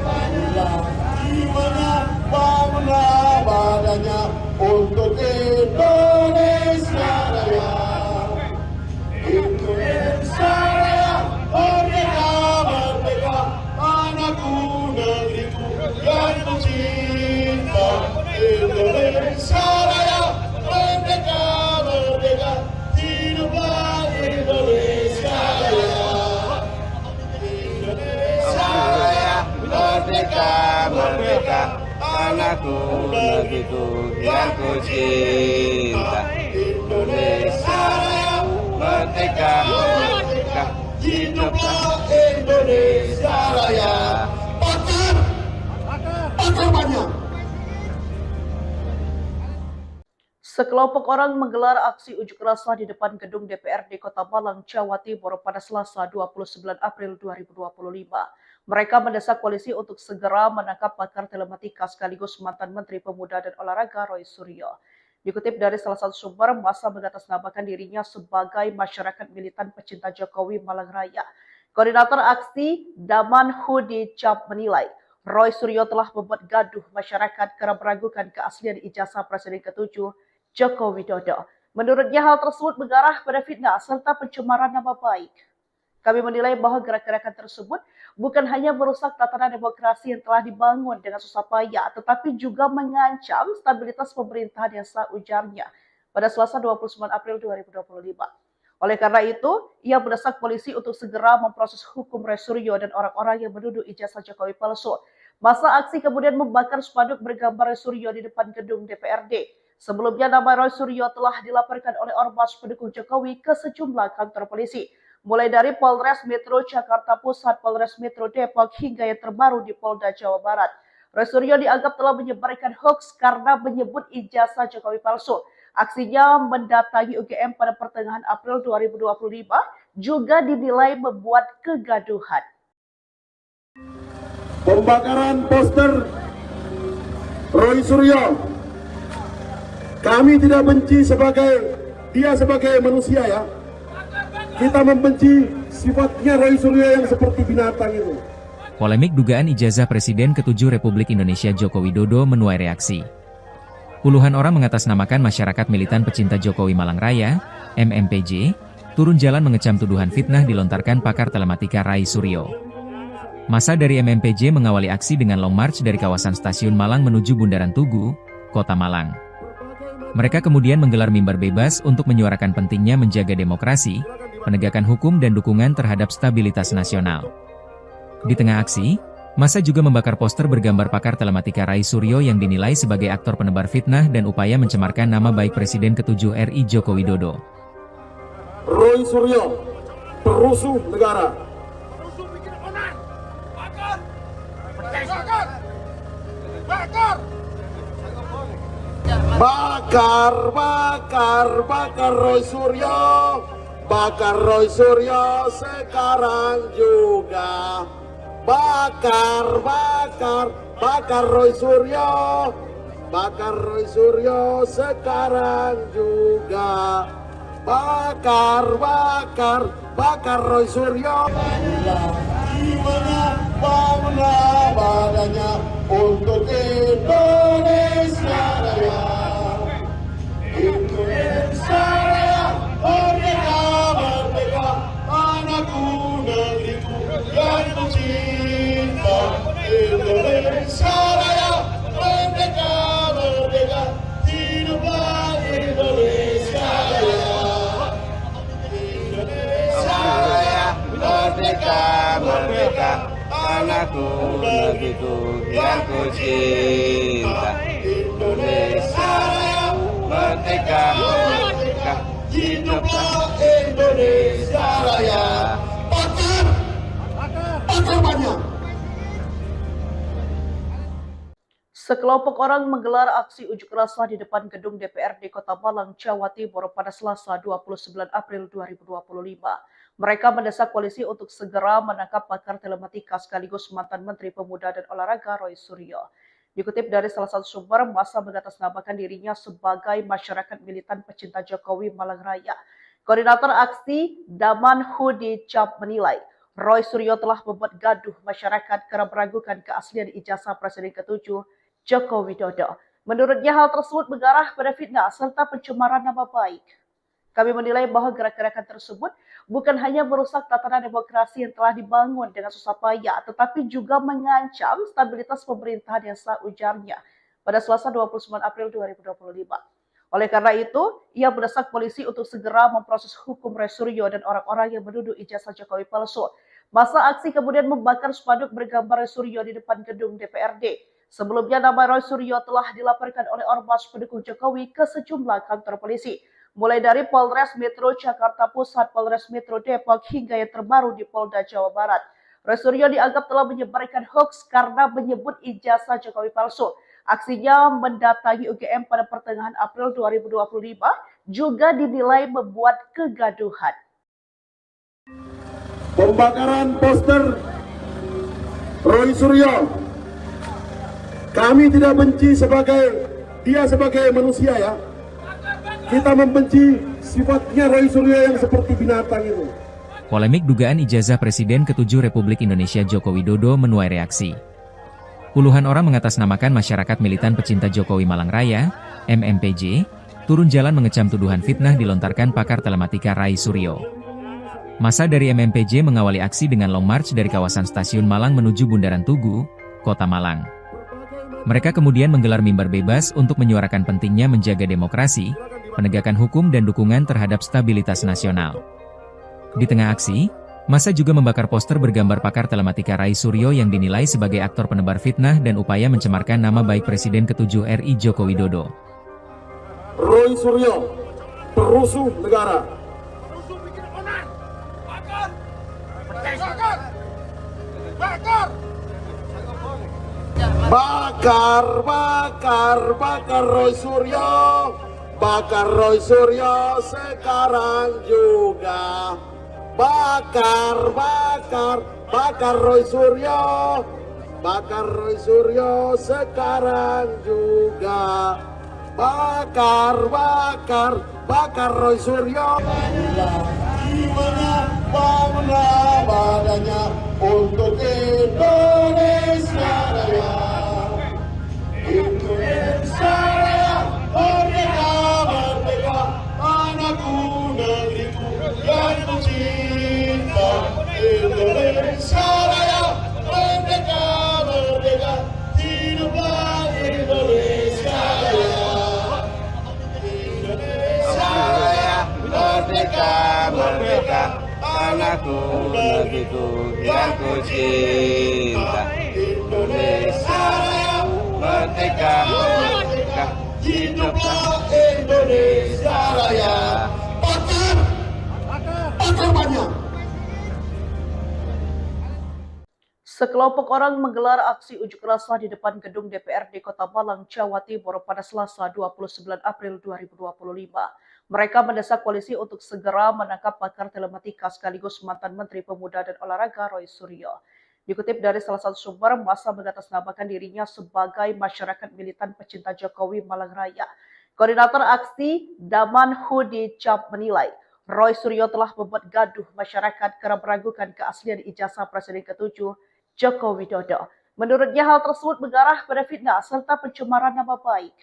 Jiwanya, bangunlah badannya untuk Indonesia Raya. Indonesia Raya, merdeka, merdeka, anakku, negeriku yang kucinta. Indonesia Raya, merdeka, merdeka, hiduplah Indonesia Raya. Indonesia Raya, Merdeka, merdeka, anakku, negeriku yang kucinta. Indonesia Raya, merdeka, merdeka, hiduplah Indonesia Raya. Bakar banyak. Sekelompok orang menggelar aksi unjuk rasa di depan gedung DPRD Kota Malang, Jawa Timur pada Selasa 29 April 2025. Mereka mendesak polisi untuk segera menangkap pakar telematika sekaligus mantan Menteri Pemuda dan Olahraga Roy Suryo. Dikutip dari salah satu sumber, massa mengatasnamakan dirinya sebagai masyarakat militan pecinta Jokowi Malang Raya. Koordinator aksi Daman Hudi Cap menilai, Roy Suryo telah membuat gaduh masyarakat karena meragukan keaslian ijazah Presiden ke-7 Joko Widodo. Menurutnya hal tersebut mengarah pada fitnah serta pencemaran nama baik. Kami menilai bahwa gerakan tersebut bukan hanya merusak tatanan demokrasi yang telah dibangun dengan susah payah, tetapi juga mengancam stabilitas pemerintahan yang sah, ujarnya pada Selasa 29 April 2025. Oleh karena itu, ia mendesak polisi untuk segera memproses hukum Roy Suryo dan orang-orang yang menuduh ijazah Jokowi palsu. Masa aksi kemudian membakar spanduk bergambar Roy Suryo di depan gedung DPRD. Sebelumnya nama Roy Suryo telah dilaporkan oleh ormas pendukung Jokowi ke sejumlah kantor polisi, mulai dari Polres Metro Jakarta Pusat, Polres Metro Depok, hingga yang terbaru di Polda Jawa Barat. Roy Suryo dianggap telah menyebarkan hoaks karena menyebut ijazah Jokowi palsu. Aksinya mendatangi UGM pada pertengahan April 2025 juga dinilai membuat kegaduhan. Pembakaran poster Roy Suryo. Kami tidak benci dia sebagai manusia ya. Kita membenci sifatnya Roy Suryo yang seperti binatang itu. Polemik dugaan ijazah Presiden ke-7 Republik Indonesia Joko Widodo menuai reaksi. Puluhan orang mengatasnamakan masyarakat militan pecinta Jokowi Malang Raya, MMPJ, turun jalan mengecam tuduhan fitnah dilontarkan pakar telematika Rai Suryo. Massa dari MMPJ mengawali aksi dengan long march dari kawasan Stasiun Malang menuju Bundaran Tugu, Kota Malang. Mereka kemudian menggelar mimbar bebas untuk menyuarakan pentingnya menjaga demokrasi, penegakan hukum dan dukungan terhadap stabilitas nasional. Di tengah aksi, massa juga membakar poster bergambar pakar telematika Rai Suryo yang dinilai sebagai aktor penebar fitnah dan upaya mencemarkan nama baik Presiden ke-7 RI Joko Widodo. Roy Suryo, perusuh negara. Bakar Roy Suryo, bakar Roy Suryo sekarang juga. Bakar Roy Suryo, bakar Roy Suryo sekarang juga. Bakar Roy Suryo. Jiwanya, bangunlah badannya untuk Indonesia Raya. Indonesia Raya, merdeka, merdeka, tanahku, negeriku yang kucinta. Indonesia Raya, merdeka, merdeka, hiduplah Indonesia Raya. Indonesia Raya, Merdeka, merdeka, tanahku, negeriku yang kucinta. Indonesia Raya, merdeka, merdeka, hiduplah Indonesia Raya. Bakar, bakar banyak. Sekelompok orang menggelar aksi unjuk rasa di depan gedung DPRD Kota Malang, Jawa Timur pada Selasa 29 April 2025. Mereka mendesak polisi untuk segera menangkap pakar telematika sekaligus mantan Menteri Pemuda dan Olahraga Roy Suryo. Dikutip dari salah satu sumber, massa mengatasnamakan dirinya sebagai masyarakat militan pecinta Jokowi Malang Raya. Koordinator aksi Daman Hudi Cap menilai, Roy Suryo telah membuat gaduh masyarakat karena meragukan keaslian ijazah Presiden ke-7 Joko Widodo. Menurutnya hal tersebut mengarah pada fitnah serta pencemaran nama baik. Kami menilai bahwa gerakan tersebut bukan hanya merusak tatanan demokrasi yang telah dibangun dengan susah payah, tetapi juga mengancam stabilitas pemerintahan yang sah, ujarnya pada Selasa 29 April 2025. Oleh karena itu, ia mendesak polisi untuk segera memproses hukum Roy Suryo dan orang-orang yang menuduh ijazah Jokowi palsu. Masa aksi kemudian membakar spanduk bergambar Roy Suryo di depan gedung DPRD. Sebelumnya nama Roy Suryo telah dilaporkan oleh ormas pendukung Jokowi ke sejumlah kantor polisi, mulai dari Polres Metro Jakarta Pusat, Polres Metro Depok, hingga yang terbaru di Polda Jawa Barat. Roy Suryo dianggap telah menyebarkan hoaks karena menyebut ijazah Jokowi palsu. Aksinya mendatangi UGM pada pertengahan April 2025 juga dinilai membuat kegaduhan. Pembakaran poster Roy Suryo. Kami tidak benci dia sebagai manusia ya. Kita membenci sifatnya Roy Suryo yang seperti binatang itu. Polemik dugaan ijazah Presiden ke-7 Republik Indonesia Joko Widodo menuai reaksi. Puluhan orang mengatasnamakan masyarakat militan pecinta Jokowi Malang Raya, MMPJ, turun jalan mengecam tuduhan fitnah dilontarkan pakar telematika Roy Suryo. Massa dari MMPJ mengawali aksi dengan long march dari kawasan Stasiun Malang menuju Bundaran Tugu, Kota Malang. Mereka kemudian menggelar mimbar bebas untuk menyuarakan pentingnya menjaga demokrasi, penegakan hukum dan dukungan terhadap stabilitas nasional. Di tengah aksi, massa juga membakar poster bergambar pakar telematika Roy Suryo yang dinilai sebagai aktor penebar fitnah dan upaya mencemarkan nama baik Presiden ke-7 RI Joko Widodo. Roy Suryo, perusuh negara. Bakar Roy Suryo, bakar Roy Suryo sekarang juga. Bakar Roy Suryo, bakar Roy Suryo sekarang juga. Bakar Roy Suryo. Jiwanya, bangunlah badannya untuk Indonesia Raya. Indonesia Raya, merdeka, merdeka, tanahku, negeriku yang kucinta. Indonesia Raya, merdeka, merdeka, hiduplah Indonesia Raya. Indonesia Raya, merdeka, merdeka, tanahku, negeriku yang kucinta. Indonesia Raya, merdeka, merdeka, hiduplah Indonesia Raya. Bakar banyak. Sekelompok orang menggelar aksi unjuk rasa di depan gedung DPRD Kota Malang, Jawa Timur pada Selasa 29 April 2025. Mereka mendesak polisi untuk segera menangkap pakar telematika sekaligus mantan Menteri Pemuda dan Olahraga Roy Suryo. Dikutip dari salah satu sumber, massa mengatasnamakan dirinya sebagai masyarakat militan pecinta Jokowi Malang Raya. Koordinator aksi Daman Hudi Cap menilai, Roy Suryo telah membuat gaduh masyarakat karena meragukan keaslian ijazah Presiden ke-7 Joko Widodo. Menurutnya hal tersebut mengarah pada fitnah serta pencemaran nama baik.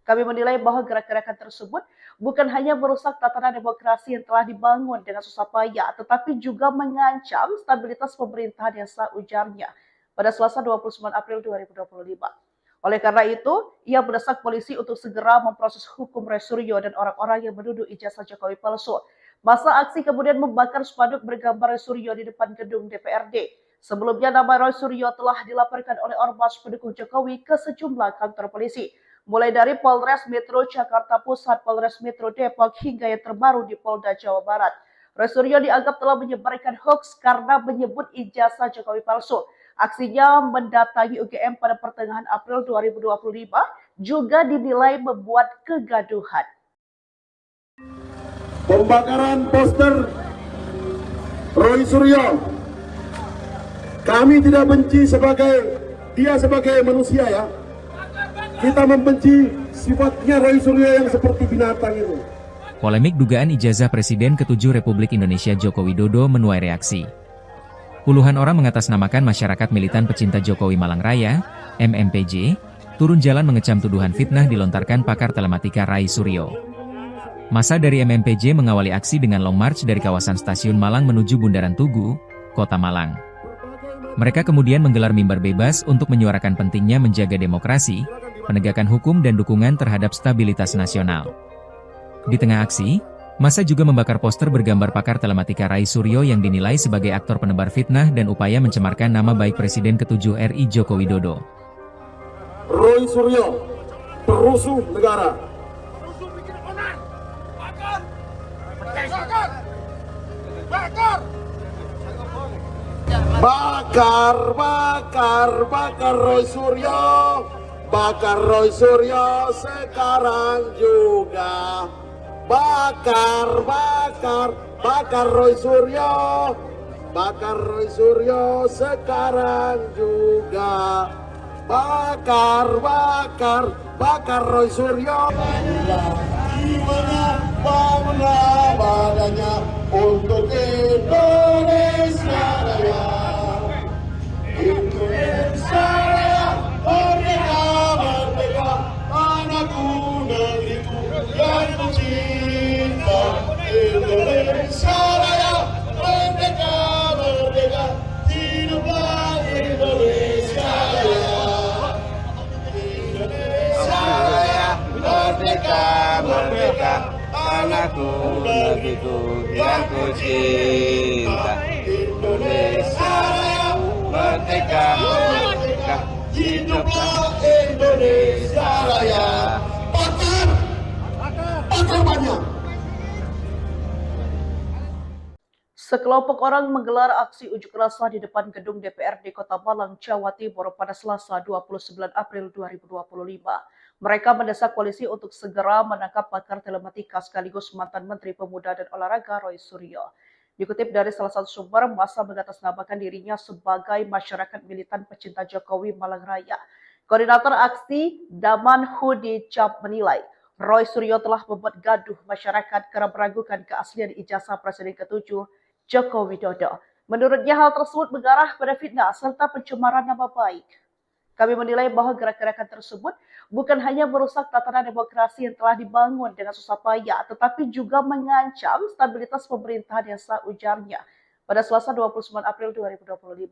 Kami menilai bahwa gerak-gerakan tersebut bukan hanya merusak tatanan demokrasi yang telah dibangun dengan susah payah, tetapi juga mengancam stabilitas pemerintahan yang sah, ujarnya pada Selasa 29 April 2025. Oleh karena itu, ia mendesak polisi untuk segera memproses hukum Roy Suryo dan orang-orang yang menuduh ijazah Jokowi palsu. Masa aksi kemudian membakar spanduk bergambar Roy Suryo di depan gedung DPRD. Sebelumnya nama Roy Suryo telah dilaporkan oleh ormas pendukung Jokowi ke sejumlah kantor polisi, mulai dari Polres Metro Jakarta Pusat, Polres Metro Depok, hingga yang terbaru di Polda Jawa Barat. Roy Suryo dianggap telah menyebarkan hoaks karena menyebut ijazah Jokowi palsu. Aksinya mendatangi UGM pada pertengahan April 2025 juga dinilai membuat kegaduhan. Pembakaran poster Roy Suryo. Kami tidak benci dia sebagai manusia ya. Kita membenci sifatnya Roy Suryo yang seperti binatang itu. Polemik dugaan ijazah Presiden ke-7 Republik Indonesia Joko Widodo menuai reaksi. Puluhan orang mengatasnamakan masyarakat militan pecinta Jokowi Malang Raya, MMPJ, turun jalan mengecam tuduhan fitnah dilontarkan pakar telematika Roy Suryo. Massa dari MMPJ mengawali aksi dengan long march dari kawasan Stasiun Malang menuju Bundaran Tugu, Kota Malang. Mereka kemudian menggelar mimbar bebas untuk menyuarakan pentingnya menjaga demokrasi, penegakan hukum dan dukungan terhadap stabilitas nasional. Di tengah aksi, massa juga membakar poster bergambar pakar telematika Roy Suryo yang dinilai sebagai aktor penebar fitnah dan upaya mencemarkan nama baik Presiden ke-7 RI Joko Widodo. Roy Suryo, perusuh negara. Bakar Roy Suryo, bakar Roy Suryo sekarang juga. Bakar Roy Suryo, bakar Roy Suryo sekarang juga. Bakar Roy Suryo. Gimana badannya untuk Indonesia Raya. Indonesia Raya, merdeka, merdeka, anakku, negeriku yang kucinta. Indonesia Raya, merdeka, merdeka, hiduplah Indonesia Raya. Indonesia Raya, merdeka, merdeka, anakku, negeriku yang kucinta. Indonesia Raya, merdeka, merdeka, hiduplah Indonesia Raya. Bakar banyak. Sekelompok orang menggelar aksi unjuk rasa di depan gedung DPRD Kota Malang, Jawa Timur pada Selasa 29 April 2025. Mereka mendesak polisi untuk segera menangkap pakar telematika sekaligus mantan Menteri Pemuda dan Olahraga Roy Suryo. Dikutip dari salah satu sumber, massa mengatasnamakan dirinya sebagai masyarakat militan pecinta Jokowi Malang Raya. Koordinator aksi Daman Hudi Cap menilai, Roy Suryo telah membuat gaduh masyarakat karena meragukan keaslian ijazah Presiden ke-7 Joko Widodo. Menurutnya hal tersebut mengarah pada fitnah serta pencemaran nama baik. Kami menilai bahwa gerak-gerakan tersebut bukan hanya merusak tatanan demokrasi yang telah dibangun dengan susah payah, tetapi juga mengancam stabilitas pemerintahan yang sah, ujarnya pada Selasa 29 April 2025.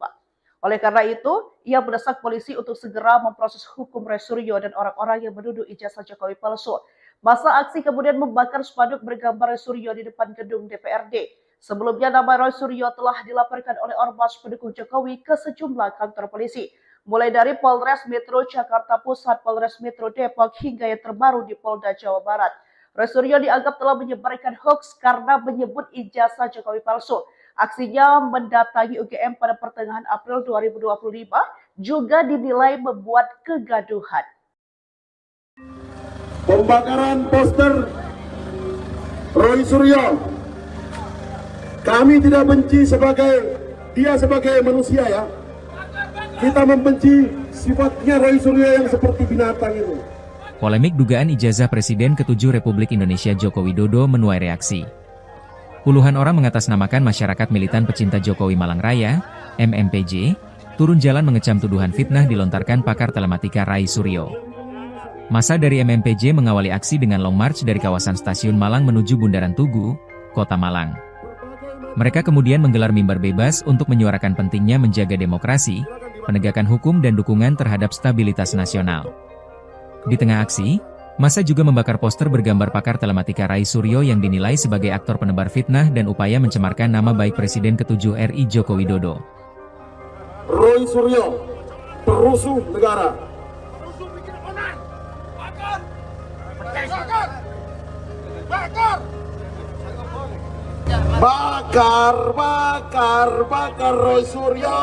Oleh karena itu, ia mendesak polisi untuk segera memproses hukum Roy Suryo dan orang-orang yang menuduh ijazah Jokowi palsu. Masa aksi kemudian membakar spanduk bergambar Roy Suryo di depan gedung DPRD. Sebelumnya nama Roy Suryo telah dilaporkan oleh ormas pendukung Jokowi ke sejumlah kantor polisi, mulai dari Polres Metro Jakarta Pusat, Polres Metro Depok, hingga yang terbaru di Polda Jawa Barat. Roy Suryo dianggap telah menyebarkan hoaks karena menyebut ijazah Jokowi palsu. Aksinya mendatangi UGM pada pertengahan April 2025 juga dinilai membuat kegaduhan. Pembakaran poster Roy Suryo. Kami tidak benci dia sebagai manusia ya. Kita membenci sifatnya Roy Suryo yang seperti binatang itu. Polemik dugaan ijazah Presiden ke-7 Republik Indonesia Joko Widodo menuai reaksi. Puluhan orang mengatasnamakan masyarakat militan pecinta Jokowi Malang Raya, MMPJ, turun jalan mengecam tuduhan fitnah dilontarkan pakar telematika Rai Suryo. Massa dari MMPJ mengawali aksi dengan long march dari kawasan Stasiun Malang menuju Bundaran Tugu, Kota Malang. Mereka kemudian menggelar mimbar bebas untuk menyuarakan pentingnya menjaga demokrasi, penegakan hukum dan dukungan terhadap stabilitas nasional. Di tengah aksi, massa juga membakar poster bergambar pakar telematika Rai Suryo yang dinilai sebagai aktor penebar fitnah dan upaya mencemarkan nama baik Presiden ke-7 RI Joko Widodo. Roy Suryo, perusuh negara. Bakar Roy Suryo,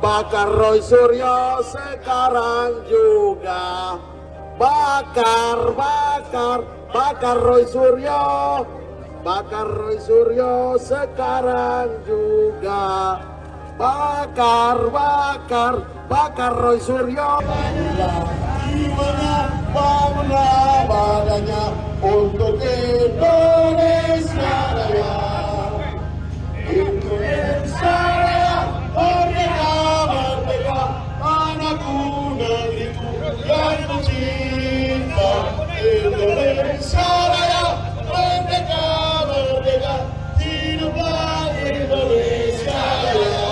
bakar Roy Suryo sekarang juga. Bakar Roy Suryo, bakar Roy Suryo sekarang juga. Bakar Roy Suryo. Jiwanya, bangunlah badannya untuk Indonesia Raya. Indonesia Raya, merdeka, merdeka, anakku, negeriku yang kucinta. Indonesia Raya, merdeka, merdeka, hiduplah Indonesia Raya.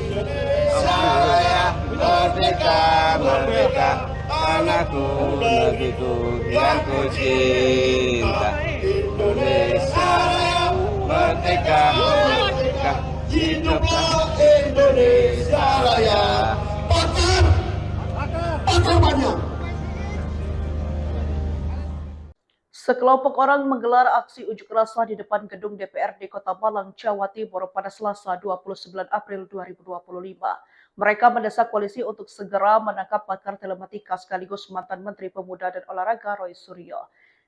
Indonesia Raya, merdeka, merdeka, anakku, negeriku yang kucinta. Indonesia Raya, merdeka, merdeka, hiduplah Indonesia Raya. Bakar banyak. Sekelompok orang menggelar aksi unjuk rasa di depan gedung DPRD Kota Malang, Jawa Timur pada Selasa 29 April 2025. Mereka mendesak polisi untuk segera menangkap pakar telematika sekaligus mantan Menteri Pemuda dan Olahraga Roy Suryo.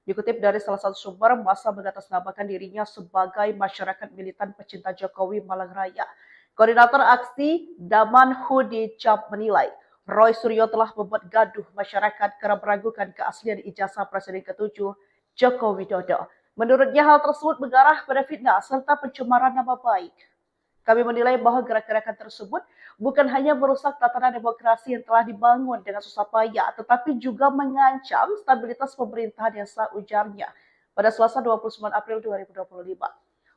Dikutip dari salah satu sumber, massa mengatasnamakan dirinya sebagai masyarakat militan pecinta Jokowi Malang Raya. Koordinator aksi Daman Hudi Cap menilai, Roy Suryo telah membuat gaduh masyarakat karena meragukan keaslian ijazah Presiden ke-7 Joko Widodo. Menurutnya hal tersebut mengarah pada fitnah serta pencemaran nama baik. Kami menilai bahwa gerakan-gerakan tersebut bukan hanya merusak tatanan demokrasi yang telah dibangun dengan susah payah, tetapi juga mengancam stabilitas pemerintahan yang sah, ujarnya pada Selasa 29 April 2025.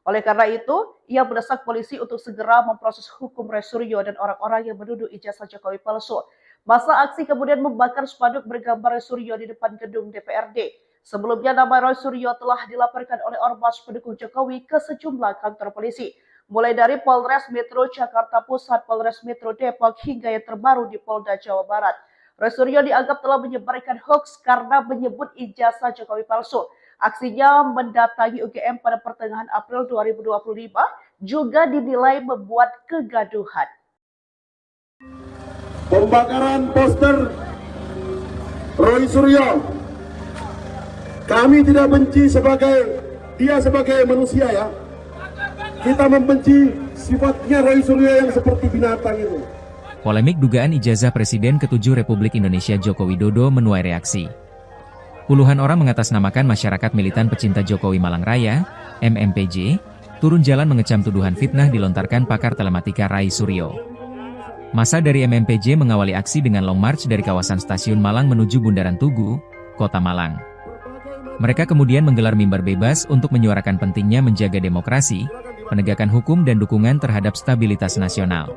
Oleh karena itu, ia mendesak polisi untuk segera memproses hukum Roy Suryo dan orang-orang yang menuduh ijazah Jokowi palsu. Masa aksi kemudian membakar spanduk bergambar Roy Suryo di depan gedung DPRD. Sebelumnya nama Roy Suryo telah dilaporkan oleh ormas pendukung Jokowi ke sejumlah kantor polisi, mulai dari Polres Metro Jakarta Pusat, Polres Metro Depok, hingga yang terbaru di Polda Jawa Barat. Roy Suryo dianggap telah menyebarkan hoaks karena menyebut ijazah Jokowi palsu. Aksinya mendatangi UGM pada pertengahan April 2025 juga dinilai membuat kegaduhan. Pembakaran poster Roy Suryo. Kami tidak benci dia sebagai manusia ya. Kita membenci sifatnya Roy Suryo yang seperti binatang itu. Polemik dugaan ijazah Presiden ke-7 Republik Indonesia Joko Widodo menuai reaksi. Puluhan orang mengatasnamakan masyarakat militan pecinta Jokowi Malang Raya, MMPJ, turun jalan mengecam tuduhan fitnah dilontarkan pakar telematika Rai Suryo. Massa dari MMPJ mengawali aksi dengan long march dari kawasan Stasiun Malang menuju Bundaran Tugu, Kota Malang. Mereka kemudian menggelar mimbar bebas untuk menyuarakan pentingnya menjaga demokrasi, penegakan hukum dan dukungan terhadap stabilitas nasional.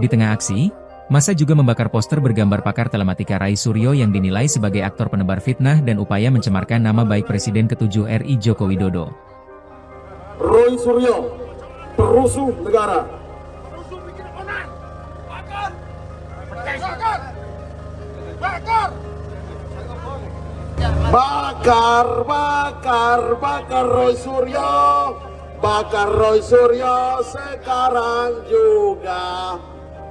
Di tengah aksi, massa juga membakar poster bergambar pakar telematika Rai Suryo yang dinilai sebagai aktor penebar fitnah dan upaya mencemarkan nama baik Presiden ke-7 RI Joko Widodo. Roy Suryo, perusuh negara. Bakar Roy Suryo, bakar Roy Suryo sekarang juga.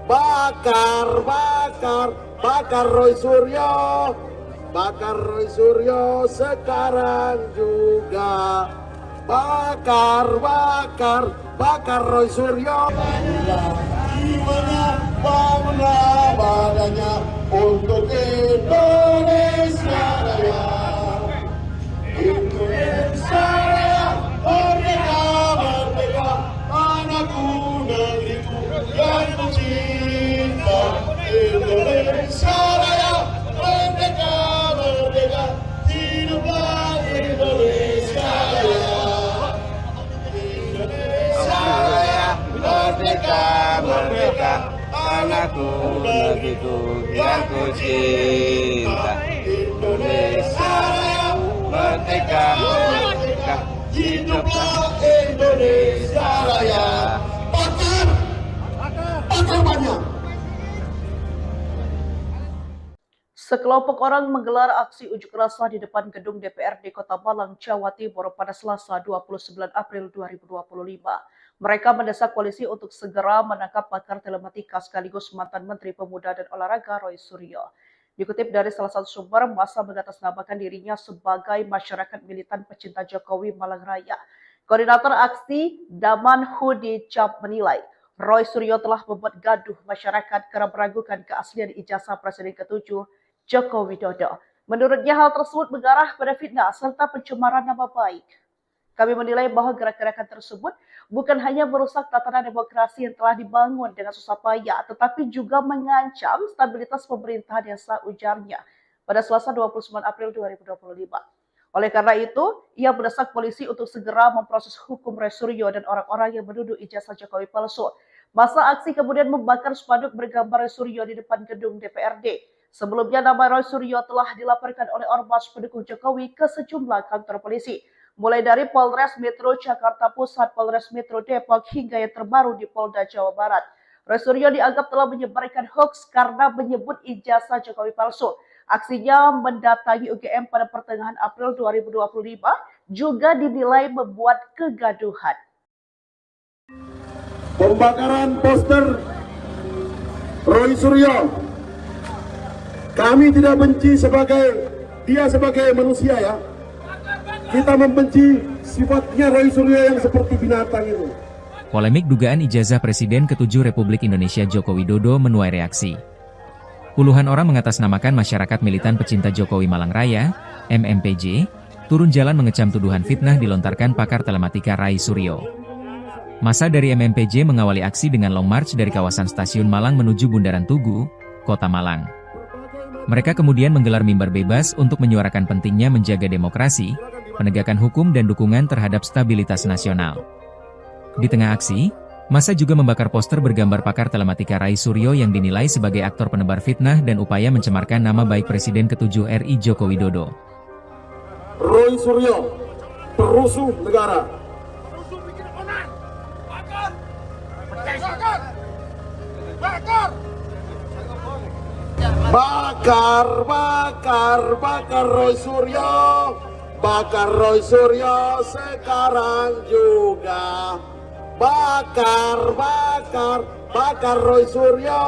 Bakar Roy Suryo, bakar Roy Suryo sekarang juga. Bakar Roy Suryo. Jiwanya, bangunlah badannya untuk Indonesia Raya. Indonesia Raya, merdeka, merdeka, anakku, negeriku yang tanahku, negeriku yang ku cinta. Indonesia Raya, merdeka, merdeka, hiduplah Indonesia Raya. Bakar! Bakar banyak! Sekelompok orang menggelar aksi unjuk rasa di depan gedung DPRD Kota Malang, Jawa Timur pada Selasa 29 April 2025. Mereka mendesak polisi untuk segera menangkap pakar telematika sekaligus mantan Menteri Pemuda dan Olahraga Roy Suryo. Dikutip dari salah satu sumber, massa mengatasnamakan dirinya sebagai masyarakat militan pecinta Jokowi Malang Raya. Koordinator aksi Daman Hudi Cap menilai, Roy Suryo telah membuat gaduh masyarakat karena meragukan keaslian ijazah Presiden ke-7 Joko Widodo. Menurutnya hal tersebut mengarah pada fitnah serta pencemaran nama baik. Kami menilai bahwa gerakan-gerakan tersebut bukan hanya merusak tatanan demokrasi yang telah dibangun dengan susah payah, tetapi juga mengancam stabilitas pemerintahan yang sah, ujarnya pada Selasa 29 April 2025. Oleh karena itu, ia mendesak polisi untuk segera memproses hukum Roy Suryo dan orang-orang yang menuduh ijazah Jokowi palsu. Masa aksi kemudian membakar spanduk bergambar Roy Suryo di depan gedung DPRD. Sebelumnya nama Roy Suryo telah dilaporkan oleh ormas pendukung Jokowi ke sejumlah kantor polisi, mulai dari Polres Metro Jakarta Pusat, Polres Metro Depok, hingga yang terbaru di Polda Jawa Barat. Roy Suryo dianggap telah menyebarkan hoaks karena menyebut ijazah Jokowi palsu. Aksinya mendatangi UGM pada pertengahan April 2025 juga dinilai membuat kegaduhan. Pembakaran poster Roy Suryo. Kami tidak benci dia sebagai manusia ya. Kita membenci sifatnya Roy Suryo yang seperti binatang itu. Polemik dugaan ijazah Presiden ke-7 Republik Indonesia Joko Widodo menuai reaksi. Puluhan orang mengatasnamakan masyarakat militan pecinta Jokowi Malang Raya, MMPJ, turun jalan mengecam tuduhan fitnah dilontarkan pakar telematika Roy Suryo. Massa dari MMPJ mengawali aksi dengan long march dari kawasan Stasiun Malang menuju Bundaran Tugu, Kota Malang. Mereka kemudian menggelar mimbar bebas untuk menyuarakan pentingnya menjaga demokrasi, penegakan hukum dan dukungan terhadap stabilitas nasional. Di tengah aksi, massa juga membakar poster bergambar pakar telematika Roy Suryo yang dinilai sebagai aktor penebar fitnah dan upaya mencemarkan nama baik Presiden ke-7 RI Joko Widodo. Roy Suryo, perusuh negara. Bakar Roy Suryo. Bakar Roy Suryo sekarang juga. Bakar Roy Suryo.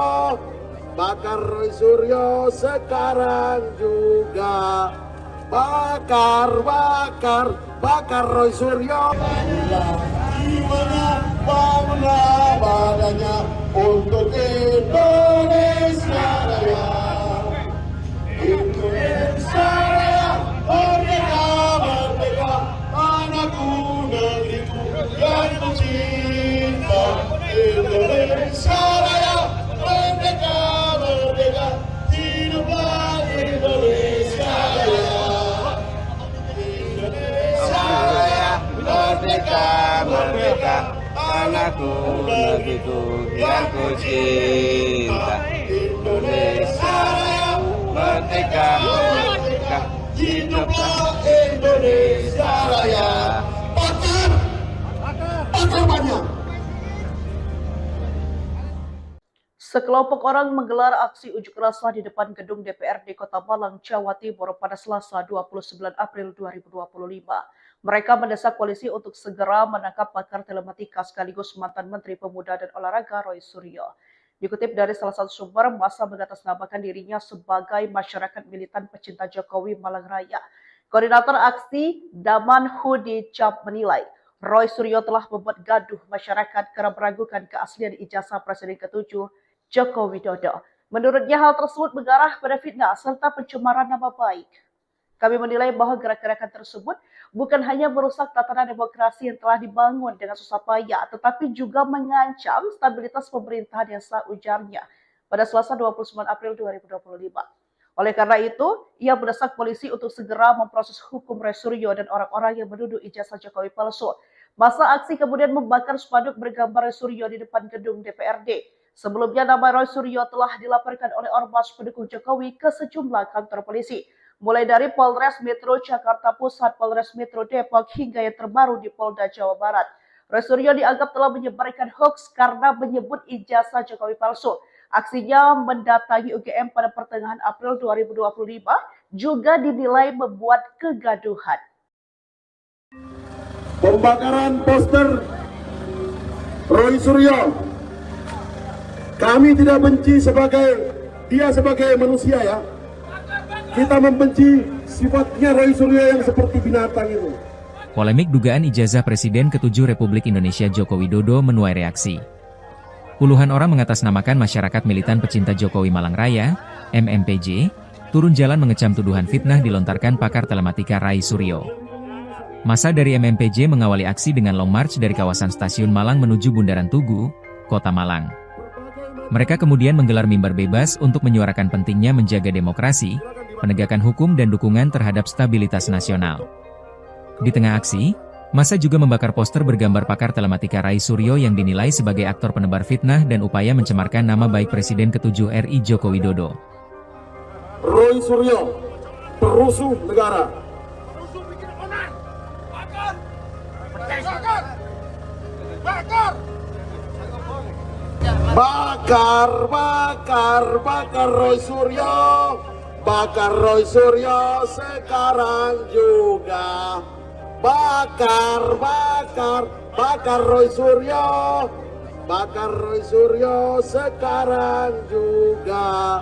Bakar Roy Suryo sekarang juga. Bakar Roy Suryo. Gimana bangunlah badannya untuk Indonesia Raya. Indonesia Raya, merdeka, merdeka, tanahku, negeriku yang ku cinta. Indonesia Raya, merdeka, merdeka, hiduplah Indonesia Raya. Indonesia Raya, Merdeka, merdeka, tanahku, negeriku yang ku cinta. Indonesia Raya, merdeka, merdeka, hiduplah Indonesia Raya. Bakar banyak. Sekelompok orang menggelar aksi unjuk rasa di depan gedung DPRD Kota Malang, Jawa Timur pada Selasa 29 April 2025. Mereka mendesak polisi untuk segera menangkap pakar telematika sekaligus mantan Menteri Pemuda dan Olahraga Roy Suryo. Dikutip dari salah satu sumber, massa mengatasnamakan dirinya sebagai masyarakat militan pecinta Jokowi Malang Raya. Koordinator aksi Daman Hudi Cap menilai, Roy Suryo telah membuat gaduh masyarakat karena meragukan keaslian ijazah Presiden ke-7 Joko Widodo. Menurutnya hal tersebut mengarah pada fitnah serta pencemaran nama baik. Kami menilai bahwa gerakan-gerakan tersebut bukan hanya merusak tatanan demokrasi yang telah dibangun dengan susah payah, tetapi juga mengancam stabilitas pemerintahan yang sah, ujarnya pada Selasa 29 April 2025. Oleh karena itu, ia mendesak polisi untuk segera memproses hukum Roy Suryo dan orang-orang yang menuduh ijazah Jokowi palsu. Masa aksi kemudian membakar spanduk bergambar Roy Suryo di depan gedung DPRD. Sebelumnya nama Roy Suryo telah dilaporkan oleh ormas pendukung Jokowi ke sejumlah kantor polisi, mulai dari Polres Metro Jakarta Pusat, Polres Metro Depok, hingga yang terbaru di Polda Jawa Barat. Roy Suryo dianggap telah menyebarkan hoaks karena menyebut ijazah Jokowi palsu. Aksinya mendatangi UGM pada pertengahan April 2025 juga dinilai membuat kegaduhan. Pembakaran poster Roy Suryo, kami tidak benci dia sebagai manusia ya. Kita membenci sifatnya Roy Suryo yang seperti binatang itu. Polemik dugaan ijazah Presiden ke-7 Republik Indonesia Joko Widodo menuai reaksi. Puluhan orang mengatasnamakan masyarakat militan pecinta Jokowi Malang Raya, MMPJ, turun jalan mengecam tuduhan fitnah dilontarkan pakar telematika Ray Suryo. Massa dari MMPJ mengawali aksi dengan long march dari kawasan Stasiun Malang menuju Bundaran Tugu, Kota Malang. Mereka kemudian menggelar mimbar bebas untuk menyuarakan pentingnya menjaga demokrasi, penegakan hukum dan dukungan terhadap stabilitas nasional. Di tengah aksi, massa juga membakar poster bergambar pakar telematika Ray Suryo yang dinilai sebagai aktor penebar fitnah dan upaya mencemarkan nama baik Presiden ke-7 RI Joko Widodo. Roy Suryo, perusuh negara. Bakar Roy Suryo, bakar Roy Suryo sekarang juga. Bakar Roy Suryo, bakar Roy Suryo sekarang juga.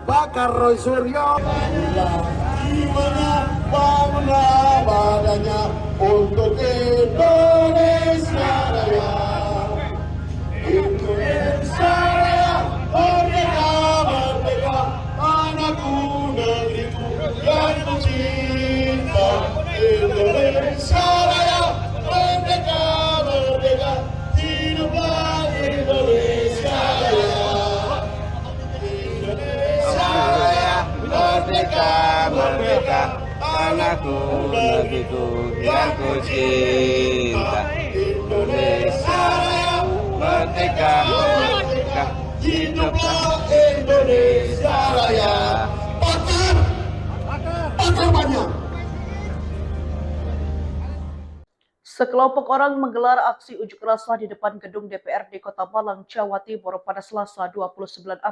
Bakar Roy Suryo. Gimana badannya untuk Indonesia Raya. Indonesia Raya, merdeka, merdeka, anakku, negeriku yang kucinta. Indonesia Raya, merdeka, merdeka, hiduplah Indonesia Raya. Indonesia Raya, Merdeka, merdeka, anakku, negeriku yang kucinta. Indonesia Raya, merdeka, merdeka, hiduplah Indonesia Raya. Bakar banyak. Sekelompok orang menggelar aksi unjuk rasa di depan gedung DPRD Kota Malang, Jawa Timur pada Selasa 29 April